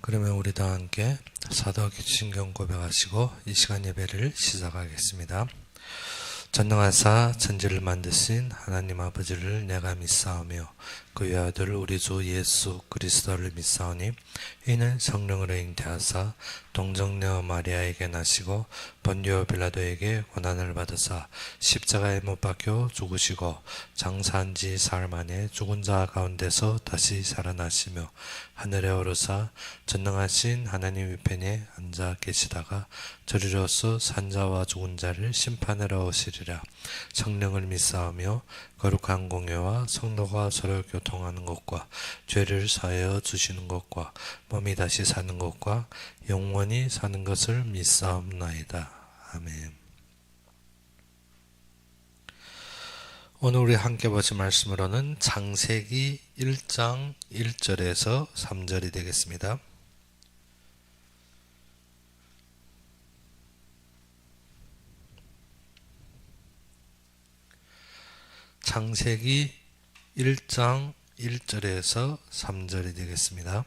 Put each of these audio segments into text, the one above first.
그러면 우리 다 함께 사도기신경 고백하시고 이 시간 예배를 시작하겠습니다. 전능하사 천지를 만드신 하나님 아버지를 내가 믿사오며 그의 아들 우리 주 예수 그리스도를 믿사오니 이는 성령으로 잉태하사 동정녀 마리아에게 나시고 본디오 빌라도에게 고난을 받으사 십자가에 못 박혀 죽으시고 장사한 지 사흘 만에 죽은 자 가운데서 다시 살아나시며 하늘에 오르사 전능하신 하나님 우편에 앉아 계시다가 저리로서 산자와 죽은 자를 심판하러 오시리라. 성령을 믿사오며 거룩한 공예와 성도가 서로 교통하는 것과 죄를 사하여 주시는 것과 몸이 다시 사는 것과 영원히 사는 것을 믿사옵나이다. 아멘. 오늘 우리 함께 보실 말씀으로는 창세기 1장 1절에서 3절이 되겠습니다. 창세기 1장 1절에서 3절이 되겠습니다.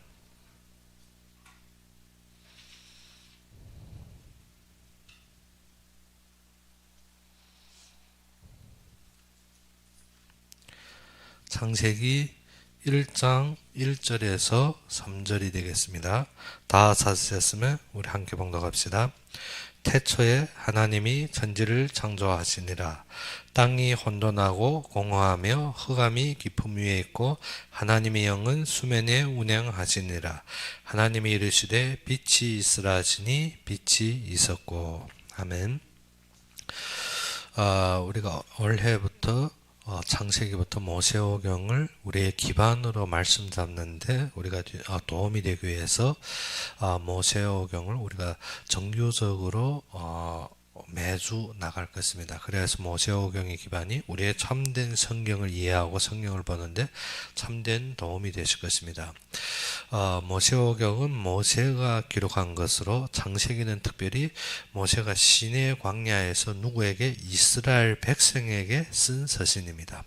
창세기 1장 1절에서 3절이 되겠습니다. 다 찾으셨으면 우리 함께 봉독합시다. 태초에 하나님이 천지를 창조하시니라. 땅이 혼돈하고 공허하며 흑암이 깊음 위에 있고 하나님의 영은 수면에 운행하시니라. 하나님이 이르시되 빛이 있으라 하시니 빛이 있었고. 아멘. 우리가 올해부터 창세기부터 모세오경을 우리의 기반으로 말씀 잡는데 우리가 도움이 되기 위해서 모세오경을 우리가 정규적으로 매주 나갈 것입니다. 그래서 모세오경의 기반이 우리의 참된 성경을 이해하고 성경을 보는데 참된 도움이 되실 것입니다. 모세오경은 모세가 기록한 것으로 창세기는 특별히 모세가 시내 광야에서 누구에게 이스라엘 백성에게 쓴 서신입니다.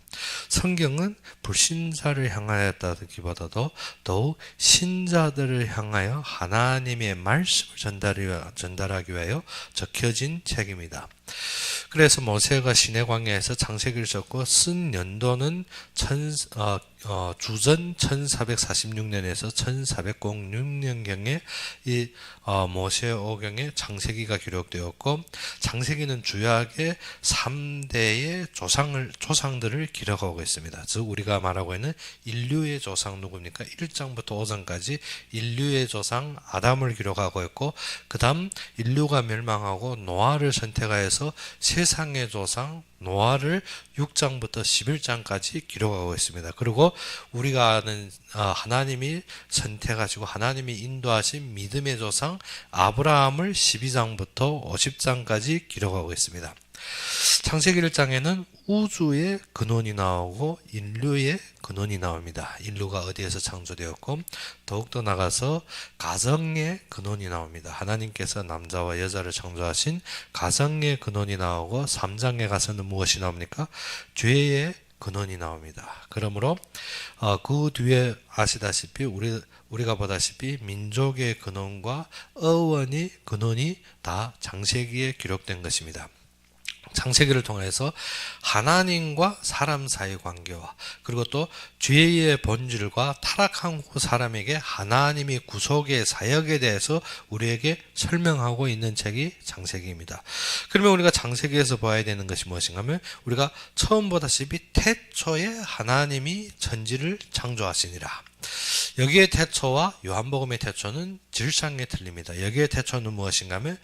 성경은 불신자를 향하였다기보다도 더욱 신자들을 향하여 하나님의 말씀을 전달하기 위하여 적혀진 책입니다. 그래서 모세가 시내 광야에서 창세기를 썼고 쓴 연도는 주전 1446년에서 1406년경에 이 모세오경에 창세기가 기록되었고 창세기는 주약의 3대의 조상들을 기록하고 있습니다. 즉 우리가 말하고 있는 인류의 조상 누굽니까? 1장부터 5장까지 인류의 조상 아담을 기록하고 있고 그 다음 인류가 멸망하고 노아를 선택하여서 세상의 조상 노아를 6장부터 11장까지 기록하고 있습니다. 그리고 우리가 아는 하나님이 선택하시고 하나님이 인도하신 믿음의 조상 아브라함을 12장부터 50장까지 기록하고 있습니다. 창세기 1장에는 우주의 근원이 나오고 인류의 근원이 나옵니다. 인류가 어디에서 창조되었고 더욱더 나가서 가정의 근원이 나옵니다. 하나님께서 남자와 여자를 창조하신 가정의 근원이 나오고 3장에 가서는 무엇이 나옵니까? 죄의 근원이 나옵니다. 그러므로 그 뒤에 아시다시피 우리가 보다시피 민족의 근원과 어원의 근원이 다 창세기에 기록된 것입니다. 창세기를 통해서 하나님과 사람 사이의 관계와 그리고 또 죄의 본질과 타락한 후 사람에게 하나님이 구속의 사역에 대해서 우리에게 설명하고 있는 책이 창세기입니다. 그러면 우리가 창세기에서 봐야 되는 것이 무엇인가 하면 우리가 처음 보다시피 태초에 하나님이 천지를 창조하시니라. 여기에 태초와 요한복음의 태초는 질상에 틀립니다. 여기에 태초는 무엇인가 하면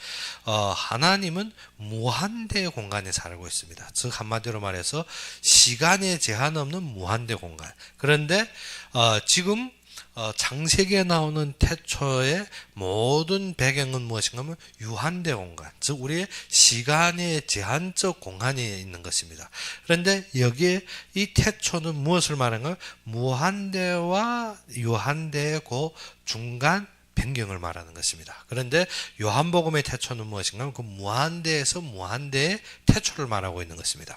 하나님은 무한대 공간에 살고 있습니다. 즉 한마디로 말해서 시간에 제한 없는 무한대 공간. 그런데 지금 창세기에 나오는 태초의 모든 배경은 무엇인가 하면 유한대 공간, 즉 우리의 시간의 제한적 공간에 있는 것입니다. 그런데 여기에 이 태초는 무엇을 말하는가? 무한대와 유한대의 그 중간 변경을 말하는 것입니다. 그런데 요한복음의 태초는 무엇인가? 그 무한대에서 무한대의 태초를 말하고 있는 것입니다.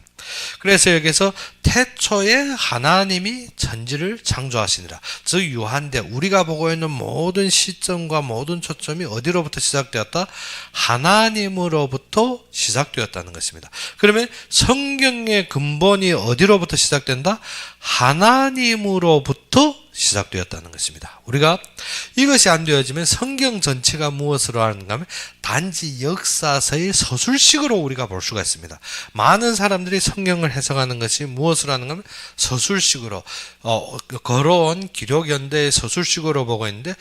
그래서 여기서 태초에 하나님이 천지를 창조하시니라. 즉 유한대, 우리가 보고 있는 모든 시점과 모든 초점이 어디로부터 시작되었다? 하나님으로부터 시작되었다는 것입니다. 그러면 성경의 근본이 어디로부터 시작된다? 하나님으로부터 시작되었다는 것입니다. 우리가 이것이 안 되어지면 성경 전체가 무엇으로 하는가 하면 단지 역사서의 서술식으로 우리가 볼 수가 있습니다. 많은 사람들이 성경을 해석하는 것이 무엇으로 하는가 하면 서술식으로 걸어온 기록연대의 서술식으로 보고 있는데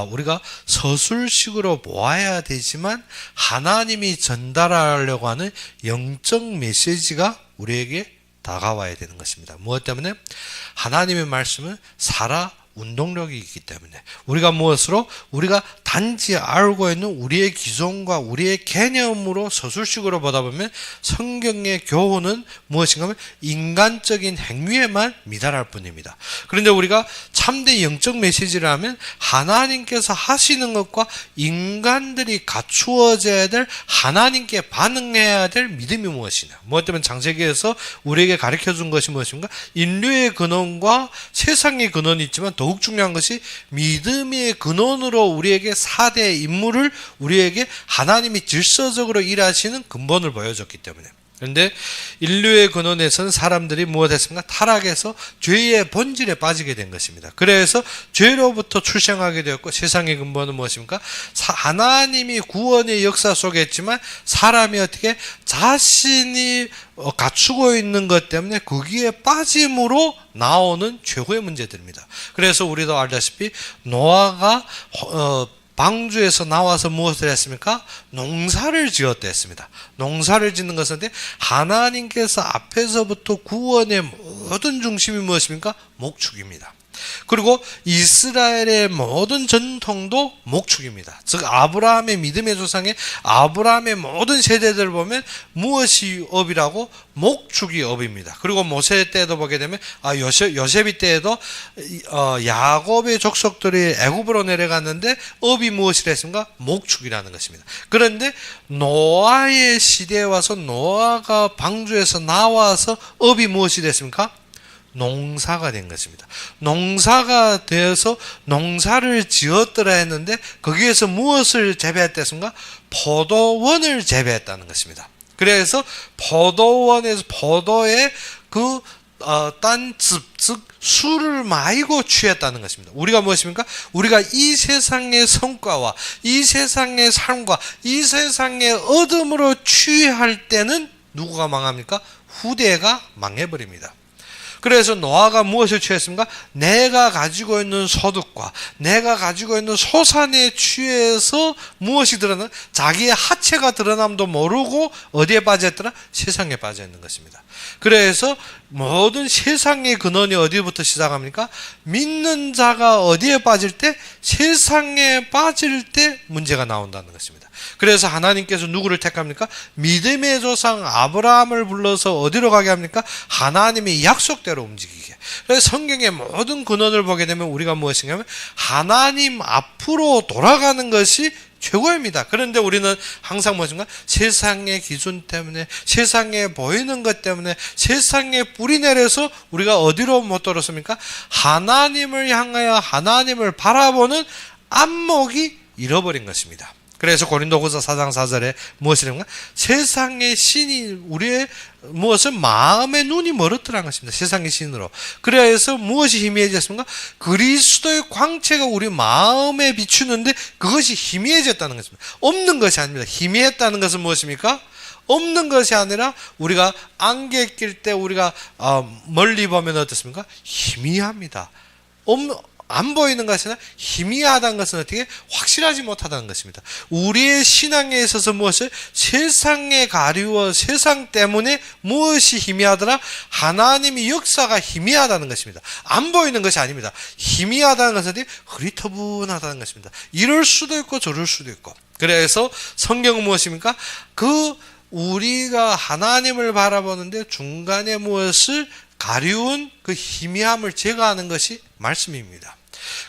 우리가 서술식으로 보아야 되지만 하나님이 전달하려고 하는 영적 메시지가 우리에게 다가와야 되는 것입니다. 무엇 때문에? 하나님의 말씀은 살아 운동력이 있기 때문에 우리가 무엇으로? 우리가 단지 알고 있는 우리의 기존과 우리의 개념으로 서술식으로 보다 보면 성경의 교훈은 무엇인가 하면 인간적인 행위에만 미달할 뿐입니다. 그런데 우리가 참된 영적 메시지를 하면 하나님께서 하시는 것과 인간들이 갖추어져야 될 하나님께 반응해야 될 믿음이 무엇이냐. 무엇 때문에 창세기에서 우리에게 가르쳐 준 것이 무엇인가? 인류의 근원과 세상의 근원이 있지만 더욱 중요한 것이 믿음의 근원으로 우리에게 4대 인물을 우리에게 하나님이 질서적으로 일하시는 근본을 보여줬기 때문에. 그런데 인류의 근원에서는 사람들이 무엇했습니까? 타락해서 죄의 본질에 빠지게 된 것입니다. 그래서 죄로부터 출생하게 되었고 세상의 근본은 무엇입니까? 하나님이 구원의 역사 속에 있지만 사람이 어떻게 자신이 갖추고 있는 것 때문에 거기에 빠짐으로 나오는 최후의 문제들입니다. 그래서 우리도 알다시피 노아가 방주에서 나와서 무엇을 했습니까? 농사를 지었다 했습니다. 농사를 짓는 것은 하나님께서 앞에서부터 구원의 모든 중심이 무엇입니까? 목축입니다. 그리고 이스라엘의 모든 전통도 목축입니다. 즉 아브라함의 믿음의 조상의 아브라함의 모든 세대들을 보면 무엇이 업이라고? 목축이 업입니다. 그리고 모세 때도 보게 되면 요셉이 때에도 야곱의 족속들이 애굽으로 내려갔는데 업이 무엇이라 했습니까? 목축이라는 것입니다. 그런데 노아의 시대에 와서 노아가 방주에서 나와서 업이 무엇이 됐습니까? 농사가 된 것입니다. 농사가 되어서 농사를 지었더라 했는데 거기에서 무엇을 재배했댔습니까? 포도원을 재배했다는 것입니다. 그래서 포도원에서 포도의 딴즙, 즉 술을 마이고 취했다는 것입니다. 우리가 무엇입니까? 우리가 이 세상의 성과와 이 세상의 삶과 이 세상의 얻음으로 취할 때는 누구가 망합니까? 후대가 망해버립니다. 그래서 노아가 무엇을 취했습니까? 내가 가지고 있는 소득과 내가 가지고 있는 소산에 취해서 무엇이 드러나? 자기의 하체가 드러남도 모르고 어디에 빠졌더라? 세상에 빠져 있는 것입니다. 그래서 모든 세상의 근원이 어디부터 시작합니까? 믿는 자가 어디에 빠질 때? 세상에 빠질 때 문제가 나온다는 것입니다. 그래서 하나님께서 누구를 택합니까? 믿음의 조상 아브라함을 불러서 어디로 가게 합니까? 하나님의 약속대로 움직이게. 그래서 성경의 모든 근원을 보게 되면 우리가 무엇인가 하면 하나님 앞으로 돌아가는 것이 최고입니다. 그런데 우리는 항상 무엇인가? 세상의 기준 때문에, 세상에 보이는 것 때문에, 세상에 뿌리 내려서 우리가 어디로 못 돌았습니까? 하나님을 향하여 하나님을 바라보는 안목이 잃어버린 것입니다. 그래서 고린도후서 4장 4절에 무엇이란가? 세상의 신이 우리의 무엇은 마음의 눈이 멀었더라는 것입니다. 세상의 신으로. 그래서 무엇이 희미해졌습니까? 그리스도의 광채가 우리 마음에 비추는데 그것이 희미해졌다는 것입니다. 없는 것이 아닙니다. 희미했다는 것은 무엇입니까? 없는 것이 아니라 우리가 안개 낄 때 우리가 멀리 보면 어떻습니까? 희미합니다. 안 보이는 것이 아니라 희미하다는 것은 어떻게? 확실하지 못하다는 것입니다. 우리의 신앙에 있어서 무엇을? 세상에 가리워 세상 때문에 무엇이 희미하더라? 하나님의 역사가 희미하다는 것입니다. 안 보이는 것이 아닙니다. 희미하다는 것은 어떻게? 흐릿터분하다는 것입니다. 이럴 수도 있고 저럴 수도 있고. 그래서 성경은 무엇입니까? 우리가 하나님을 바라보는데 중간에 무엇을 가리운 그 희미함을 제거하는 것이 말씀입니다.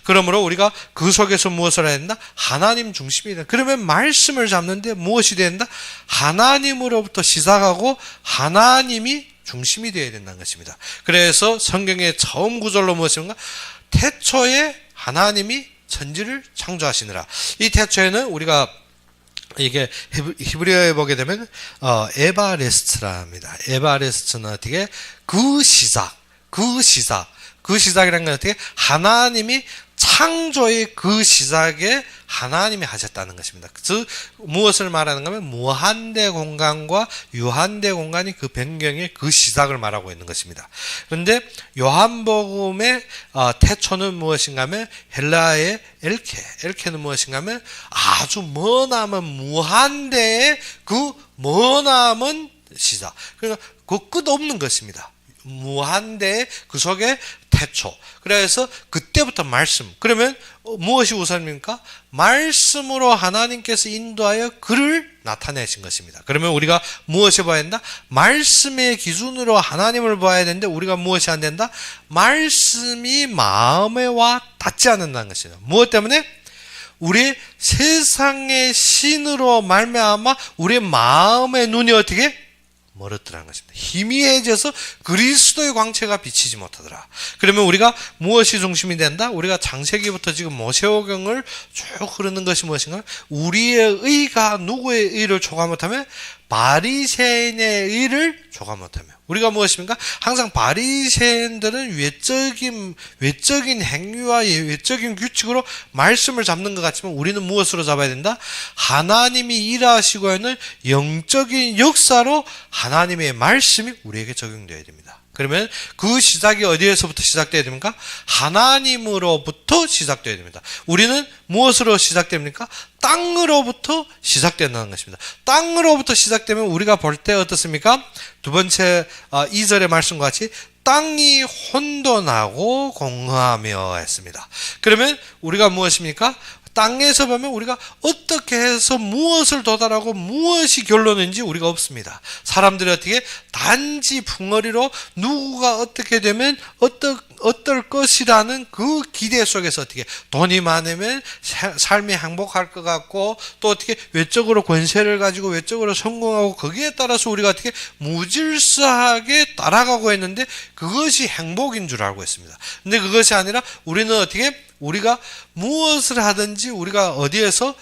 그러므로 우리가 그 속에서 무엇을 해야 된다? 하나님 중심이 된다. 그러면 말씀을 잡는데 무엇이 된다? 하나님으로부터 시작하고 하나님이 중심이 되어야 된다는 것입니다. 그래서 성경의 처음 구절로 무엇인가? 태초에 하나님이 천지를 창조하시느라. 이 태초에는 우리가 이게 히브리어에 보게 되면 에바레스트라 합니다. 에바레스트는 어떻게? 그 시작이라는 건 어떻게? 하나님이 창조의 그 시작에 하나님이 하셨다는 것입니다. 즉 무엇을 말하는 거면 무한대 공간과 유한대 공간이 그 변경의 그 시작을 말하고 있는 것입니다. 그런데 요한복음의 태초는 무엇인가 하면 헬라의 엘케는 무엇인가 하면 아주 머나먼 무한대의 그 머나먼 시작. 그러니까 그 끝없는 것입니다. 무한대의 그 속에 태초. 그래서 그때부터 말씀. 그러면 무엇이 우선입니까? 말씀으로 하나님께서 인도하여 그를 나타내신 것입니다. 그러면 우리가 무엇을 봐야 된다? 말씀의 기준으로 하나님을 봐야 되는데 우리가 무엇이 안 된다? 말씀이 마음에 와 닿지 않는다는 것이죠. 무엇 때문에? 우리 세상의 신으로 말미암아 우리의 마음의 눈이 어떻게? 멀었더라는 것입니다. 희미해져서 그리스도의 광채가 비치지 못하더라. 그러면 우리가 무엇이 중심이 된다? 우리가 창세기부터 지금 모세오경을 쭉 흐르는 것이 무엇인가? 우리의 의가 누구의 의를 초과 못하면 바리새인의 의를 초과 못하며. 우리가 무엇입니까? 항상 바리새인들은 외적인 행위와 외적인 규칙으로 말씀을 잡는 것 같지만 우리는 무엇으로 잡아야 된다? 하나님이 일하시고 있는 영적인 역사로 하나님의 말씀이 우리에게 적용되어야 됩니다. 그러면 그 시작이 어디에서부터 시작되어야 됩니까? 하나님으로부터 시작되어야 됩니다. 우리는 무엇으로 시작됩니까? 땅으로부터 시작된다는 것입니다. 땅으로부터 시작되면 우리가 볼 때 어떻습니까? 두 번째 2절의 말씀과 같이 땅이 혼돈하고 공허하며 했습니다. 그러면 우리가 무엇입니까? 땅에서 보면 우리가 어떻게 해서 무엇을 도달하고 무엇이 결론인지 우리가 없습니다. 사람들이 어떻게 단지 풍어리로 누구가 어떻게 되면 어떨 것이라는 그 기대 속에서 어떻게 돈이 많으면 삶이 행복할 것 같고 또 어떻게 외적으로 권세를 가지고 외적으로 성공하고 거기에 따라서 우리가 어떻게 무질서하게 따라가고 있는데 그것이 행복인 줄 알고 있습니다. 근데 그것이 아니라 우리는 어떻게 우리가 무엇을 하든지 우리가 어디에서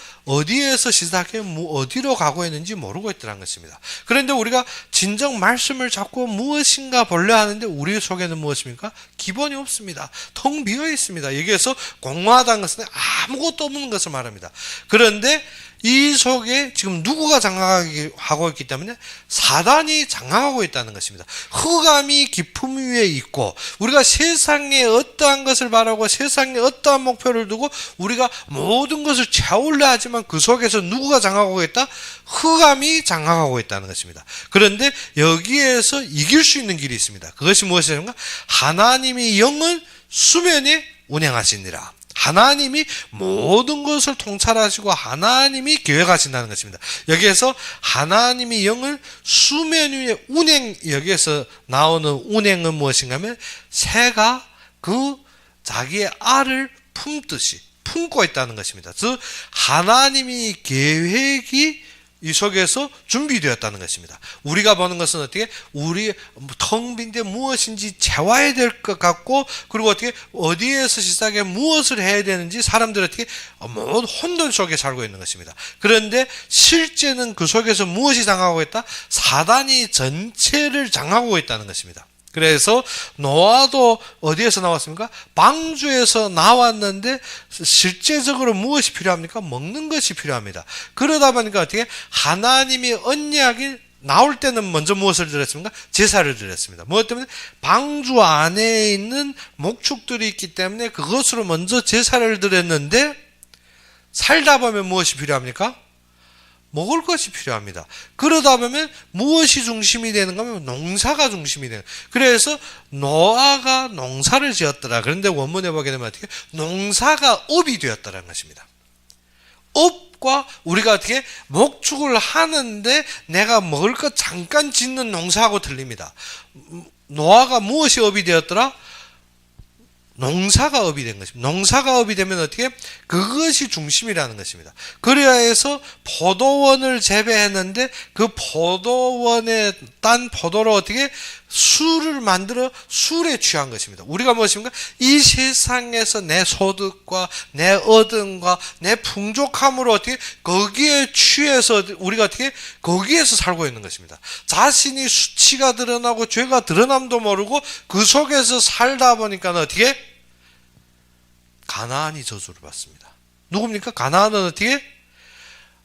시작해 어디로 가고 있는지 모르고 있더라는 것입니다. 그런데 우리가 진정 말씀을 잡고 무엇인가 보려 하는데 우리 속에는 무엇입니까? 기본이 없습니다. 텅 비어 있습니다. 여기에서 공허하다는 것은 아무것도 없는 것을 말합니다. 그런데 이 속에 지금 누구가 장악하고 있기 때문에 사단이 장악하고 있다는 것입니다. 흑암이 깊음 위에 있고 우리가 세상에 어떠한 것을 바라고 세상에 어떠한 목표를 두고 우리가 모든 것을 채우려 하지만 그 속에서 누구가 장악하고 있다? 흑암이 장악하고 있다는 것입니다. 그런데 여기에서 이길 수 있는 길이 있습니다. 그것이 무엇인가? 하나님이 영은 수면에 운행하시니라. 하나님이 모든 것을 통찰하시고 하나님이 계획하신다는 것입니다. 여기에서 하나님이 영을 수면 위에 운행, 여기에서 나오는 운행은 무엇인가 하면 새가 그 자기의 알을 품듯이 품고 있다는 것입니다. 즉 하나님이 계획이 이 속에서 준비되었다는 것입니다. 우리가 보는 것은 어떻게 우리 텅 빈데 무엇인지 채워야 될 것 같고 그리고 어떻게 어디에서 시작해 무엇을 해야 되는지 사람들이 어떻게 모든 혼돈 속에 살고 있는 것입니다. 그런데 실제는 그 속에서 무엇이 장악하고 있다? 사단이 전체를 장악하고 있다는 것입니다. 그래서 노아도 어디에서 나왔습니까? 방주에서 나왔는데 실제적으로 무엇이 필요합니까? 먹는 것이 필요합니다. 그러다 보니까 어떻게 하나님이 언약이 나올 때는 먼저 무엇을 드렸습니까? 제사를 드렸습니다. 무엇 때문에? 방주 안에 있는 목축들이 있기 때문에 그것으로 먼저 제사를 드렸는데 살다 보면 무엇이 필요합니까? 먹을 것이 필요합니다. 그러다 보면 무엇이 중심이 되는가 하면 농사가 중심이 되는. 그래서 노아가 농사를 지었더라. 그런데 원문에 보게 되면 어떻게? 농사가 업이 되었다는 것입니다. 업과 우리가 어떻게 목축을 하는데 내가 먹을 것 잠깐 짓는 농사하고 틀립니다. 노아가 무엇이 업이 되었더라? 농사가 업이 된 것입니다. 농사가 업이 되면 어떻게? 그것이 중심이라는 것입니다. 그래야 해서 포도원을 재배했는데 그 포도원에 딴 포도로 어떻게? 술을 만들어 술에 취한 것입니다. 우리가 무엇입니까? 이 세상에서 내 소득과 내 얻음과 내 풍족함으로 어떻게? 거기에 취해서 우리가 어떻게? 거기에서 살고 있는 것입니다. 자신이 수치가 드러나고 죄가 드러남도 모르고 그 속에서 살다 보니까 어떻게? 가나안이 저주를 받습니다. 누굽니까? 가나안은 어떻게?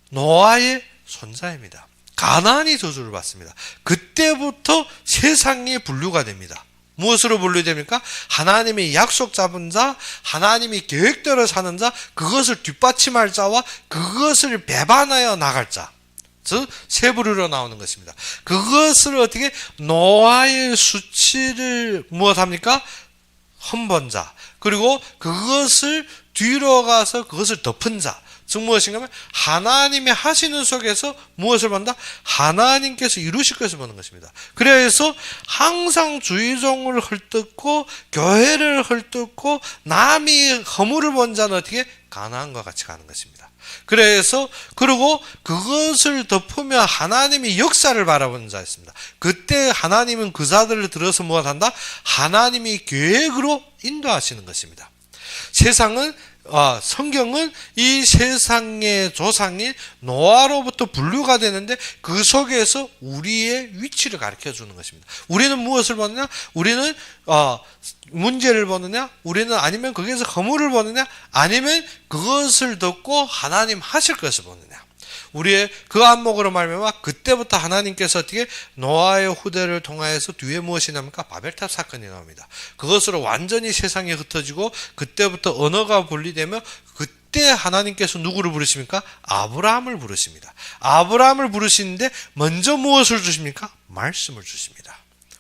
노아의 손자입니다. 가나안이 저주를 받습니다. 그때부터 세상이 분류가 됩니다. 무엇으로 분류됩니까? 하나님의 약속 잡은 자, 하나님이 계획대로 사는 자, 그것을 뒷받침할 자와 그것을 배반하여 나갈 자. 즉 세 부류로 나오는 것입니다. 그것을 어떻게? 노아의 수치를 무엇합니까? 흠본 자. 그리고 그것을 뒤로 가서 그것을 덮은 자. 즉 무엇인가 하면 하나님의 하시는 속에서 무엇을 본다? 하나님께서 이루실 것을 보는 것입니다. 그래서 항상 주의종을 헐뜯고 교회를 헐뜯고 남이 허물을 본 자는 어떻게? 가나안과 같이 가는 것입니다. 그래서 그리고 그것을 덮으며 하나님이 역사를 바라보는 자였습니다. 그때 하나님은 그 자들을 들어서 무엇한다? 하나님이 계획으로 인도하시는 것입니다. 성경은 이 세상의 조상인 노아로부터 분류가 되는데 그 속에서 우리의 위치를 가르쳐 주는 것입니다. 우리는 무엇을 보느냐? 우리는 문제를 보느냐? 우리는 아니면 거기에서 허물을 보느냐? 아니면 그것을 덮고 하나님 하실 것을 보느냐? 우리의 그 안목으로 말미암아 그때부터 하나님께서 어떻게 노아의 후대를 통하여서 뒤에 무엇이 나옵니까? 바벨탑 사건이 나옵니다. 그것으로 완전히 세상이 흩어지고 그때부터 언어가 분리되며 그때 하나님께서 누구를 부르십니까? 아브라함을 부르십니다. 아브라함을 부르시는데 먼저 무엇을 주십니까? 말씀을 주십니다.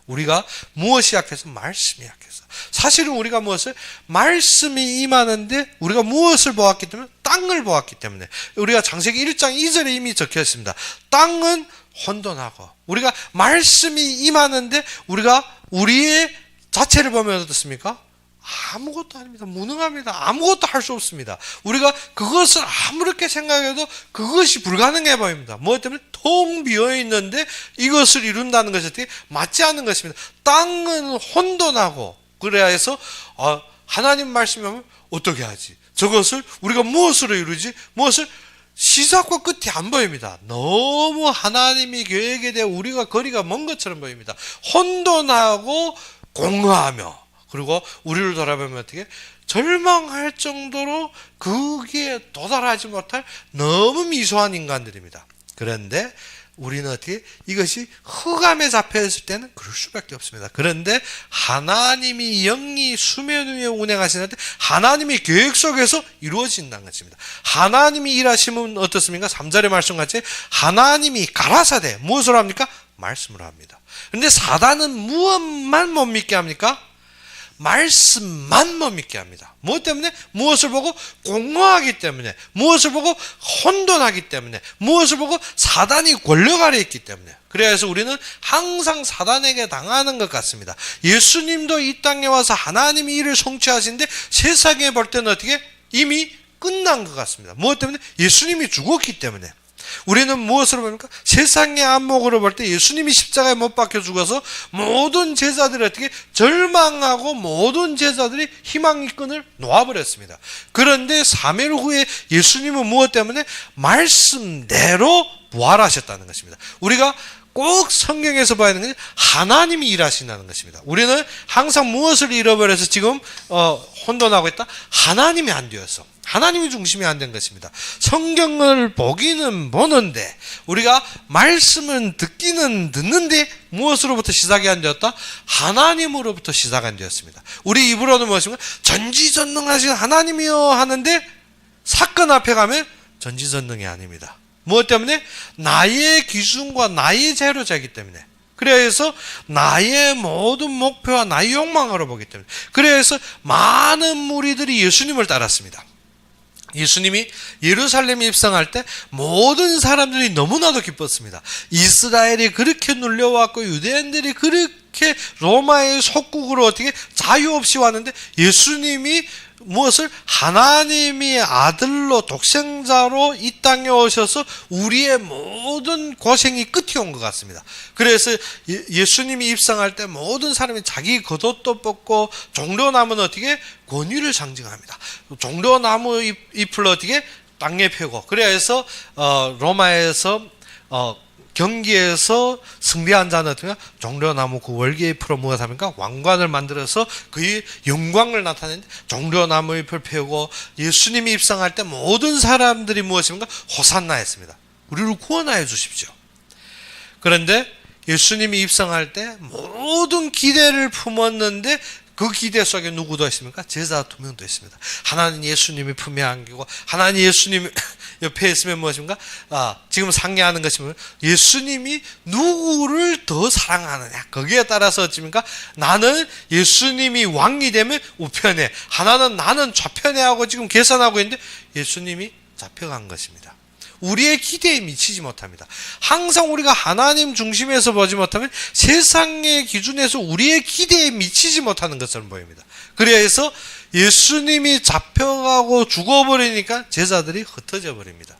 우리가 무엇이 약해서? 말씀이 약해서. 사실은 우리가 무엇을? 말씀이 임하는데 우리가 무엇을 보았기 때문에? 땅을 보았기 때문에. 우리가 창세기 1장 2절에 이미 적혀 있습니다. 땅은 혼돈하고 우리가 말씀이 임하는데 우리가 우리의 자체를 보면 어떻습니까? 아무것도 아닙니다. 무능합니다. 아무것도 할 수 없습니다. 우리가 그것을 아무렇게 생각해도 그것이 불가능해 보입니다. 무엇 때문에? 텅 비어 있는데 이것을 이룬다는 것이 어떻게? 맞지 않는 것입니다. 땅은 혼돈하고 그래야 해서 하나님 말씀이 하면 어떻게 하지? 저것을 우리가 무엇으로 이루지? 무엇을? 시작과 끝이 안 보입니다. 너무 하나님이 계획에 대해 우리가 거리가 먼 것처럼 보입니다. 혼돈하고 공허하며 그리고 우리를 돌아보면 어떻게? 절망할 정도로 그게 도달하지 못할 너무 미소한 인간들입니다. 그런데 우리는 어떻게? 이것이 흑암에 잡혀있을 때는 그럴 수밖에 없습니다. 그런데 하나님이 영이 수면 위에 운행하시는 때 하나님의 계획 속에서 이루어진다는 것입니다. 하나님이 일하시면 어떻습니까? 3절의 말씀같이 하나님이 가라사대 무엇으로 합니까? 말씀으로 합니다. 그런데 사단은 무엇만 못 믿게 합니까? 말씀만 못 믿게 합니다. 무엇 때문에? 무엇을 보고? 공허하기 때문에, 무엇을 보고? 혼돈하기 때문에, 무엇을 보고? 사단이 권력 아래 있기 때문에. 그래서 우리는 항상 사단에게 당하는 것 같습니다. 예수님도 이 땅에 와서 하나님이 일을 성취하시는데 세상에 볼 때는 어떻게? 이미 끝난 것 같습니다. 무엇 때문에? 예수님이 죽었기 때문에. 우리는 무엇으로 봅니까? 세상의 안목으로 볼 때 예수님이 십자가에 못 박혀 죽어서 모든 제자들이 어떻게 절망하고 모든 제자들이 희망의 끈을 놓아버렸습니다. 그런데 3일 후에 예수님은 무엇 때문에? 말씀대로 부활하셨다는 것입니다. 우리가 꼭 성경에서 봐야 하는 것은 하나님이 일하신다는 것입니다. 우리는 항상 무엇을 잃어버려서 지금 혼돈하고 있다? 하나님이 안 되어서. 하나님이 중심이 안 된 것입니다. 성경을 보기는 보는데 우리가 말씀은 듣기는 듣는데 무엇으로부터 시작이 안 되었다? 하나님으로부터 시작 안 되었습니다. 우리 입으로는 무엇인가? 전지전능하신 하나님이여 하는데 사건 앞에 가면 전지전능이 아닙니다. 무엇 때문에? 나의 기준과 나의 자유자이기 때문에. 그래서 나의 모든 목표와 나의 욕망으로 보기 때문에. 그래서 많은 무리들이 예수님을 따랐습니다. 예수님이 예루살렘에 입성할 때 모든 사람들이 너무나도 기뻤습니다. 이스라엘이 그렇게 눌려왔고 유대인들이 그렇게 로마의 속국으로 어떻게 사유 없이 왔는데 예수님이 무엇을 하나님이 아들로 독생자로 이 땅에 오셔서 우리의 모든 고생이 끝이 온 것 같습니다. 그래서 예수님이 입성할 때 모든 사람이 자기 겉옷도 벗고 종려나무는 어떻게 권위를 상징합니다. 종려나무 잎을 어떻게 땅에 펴고, 그래서 로마에서 경기에서 승리한 자는 어떻게 종려나무 그 월계 잎으로 무엇합니까? 왕관을 만들어서 그의 영광을 나타내는데, 종려나무 잎을 펴고 예수님이 입성할 때 모든 사람들이 무엇입니까? 호산나 했습니다. 우리를 구원하여 주십시오. 그런데 예수님이 입성할 때 모든 기대를 품었는데 그 기대 속에 누구도 있습니까? 제자 2명도 있습니다. 하나는 예수님이 품에 안기고 하나는 예수님 옆에 있으면 무엇입니까? 지금 상의하는 것이면 예수님이 누구를 더 사랑하느냐, 거기에 따라서 어찌입니까? 나는 예수님이 왕이 되면 우편에, 하나는 나는 좌편에 하고 지금 계산하고 있는데 예수님이 잡혀간 것입니다. 우리의 기대에 미치지 못합니다. 항상 우리가 하나님 중심에서 보지 못하면 세상의 기준에서 우리의 기대에 미치지 못하는 것처럼 보입니다. 그래서 예수님이 잡혀가고 죽어버리니까 제자들이 흩어져 버립니다.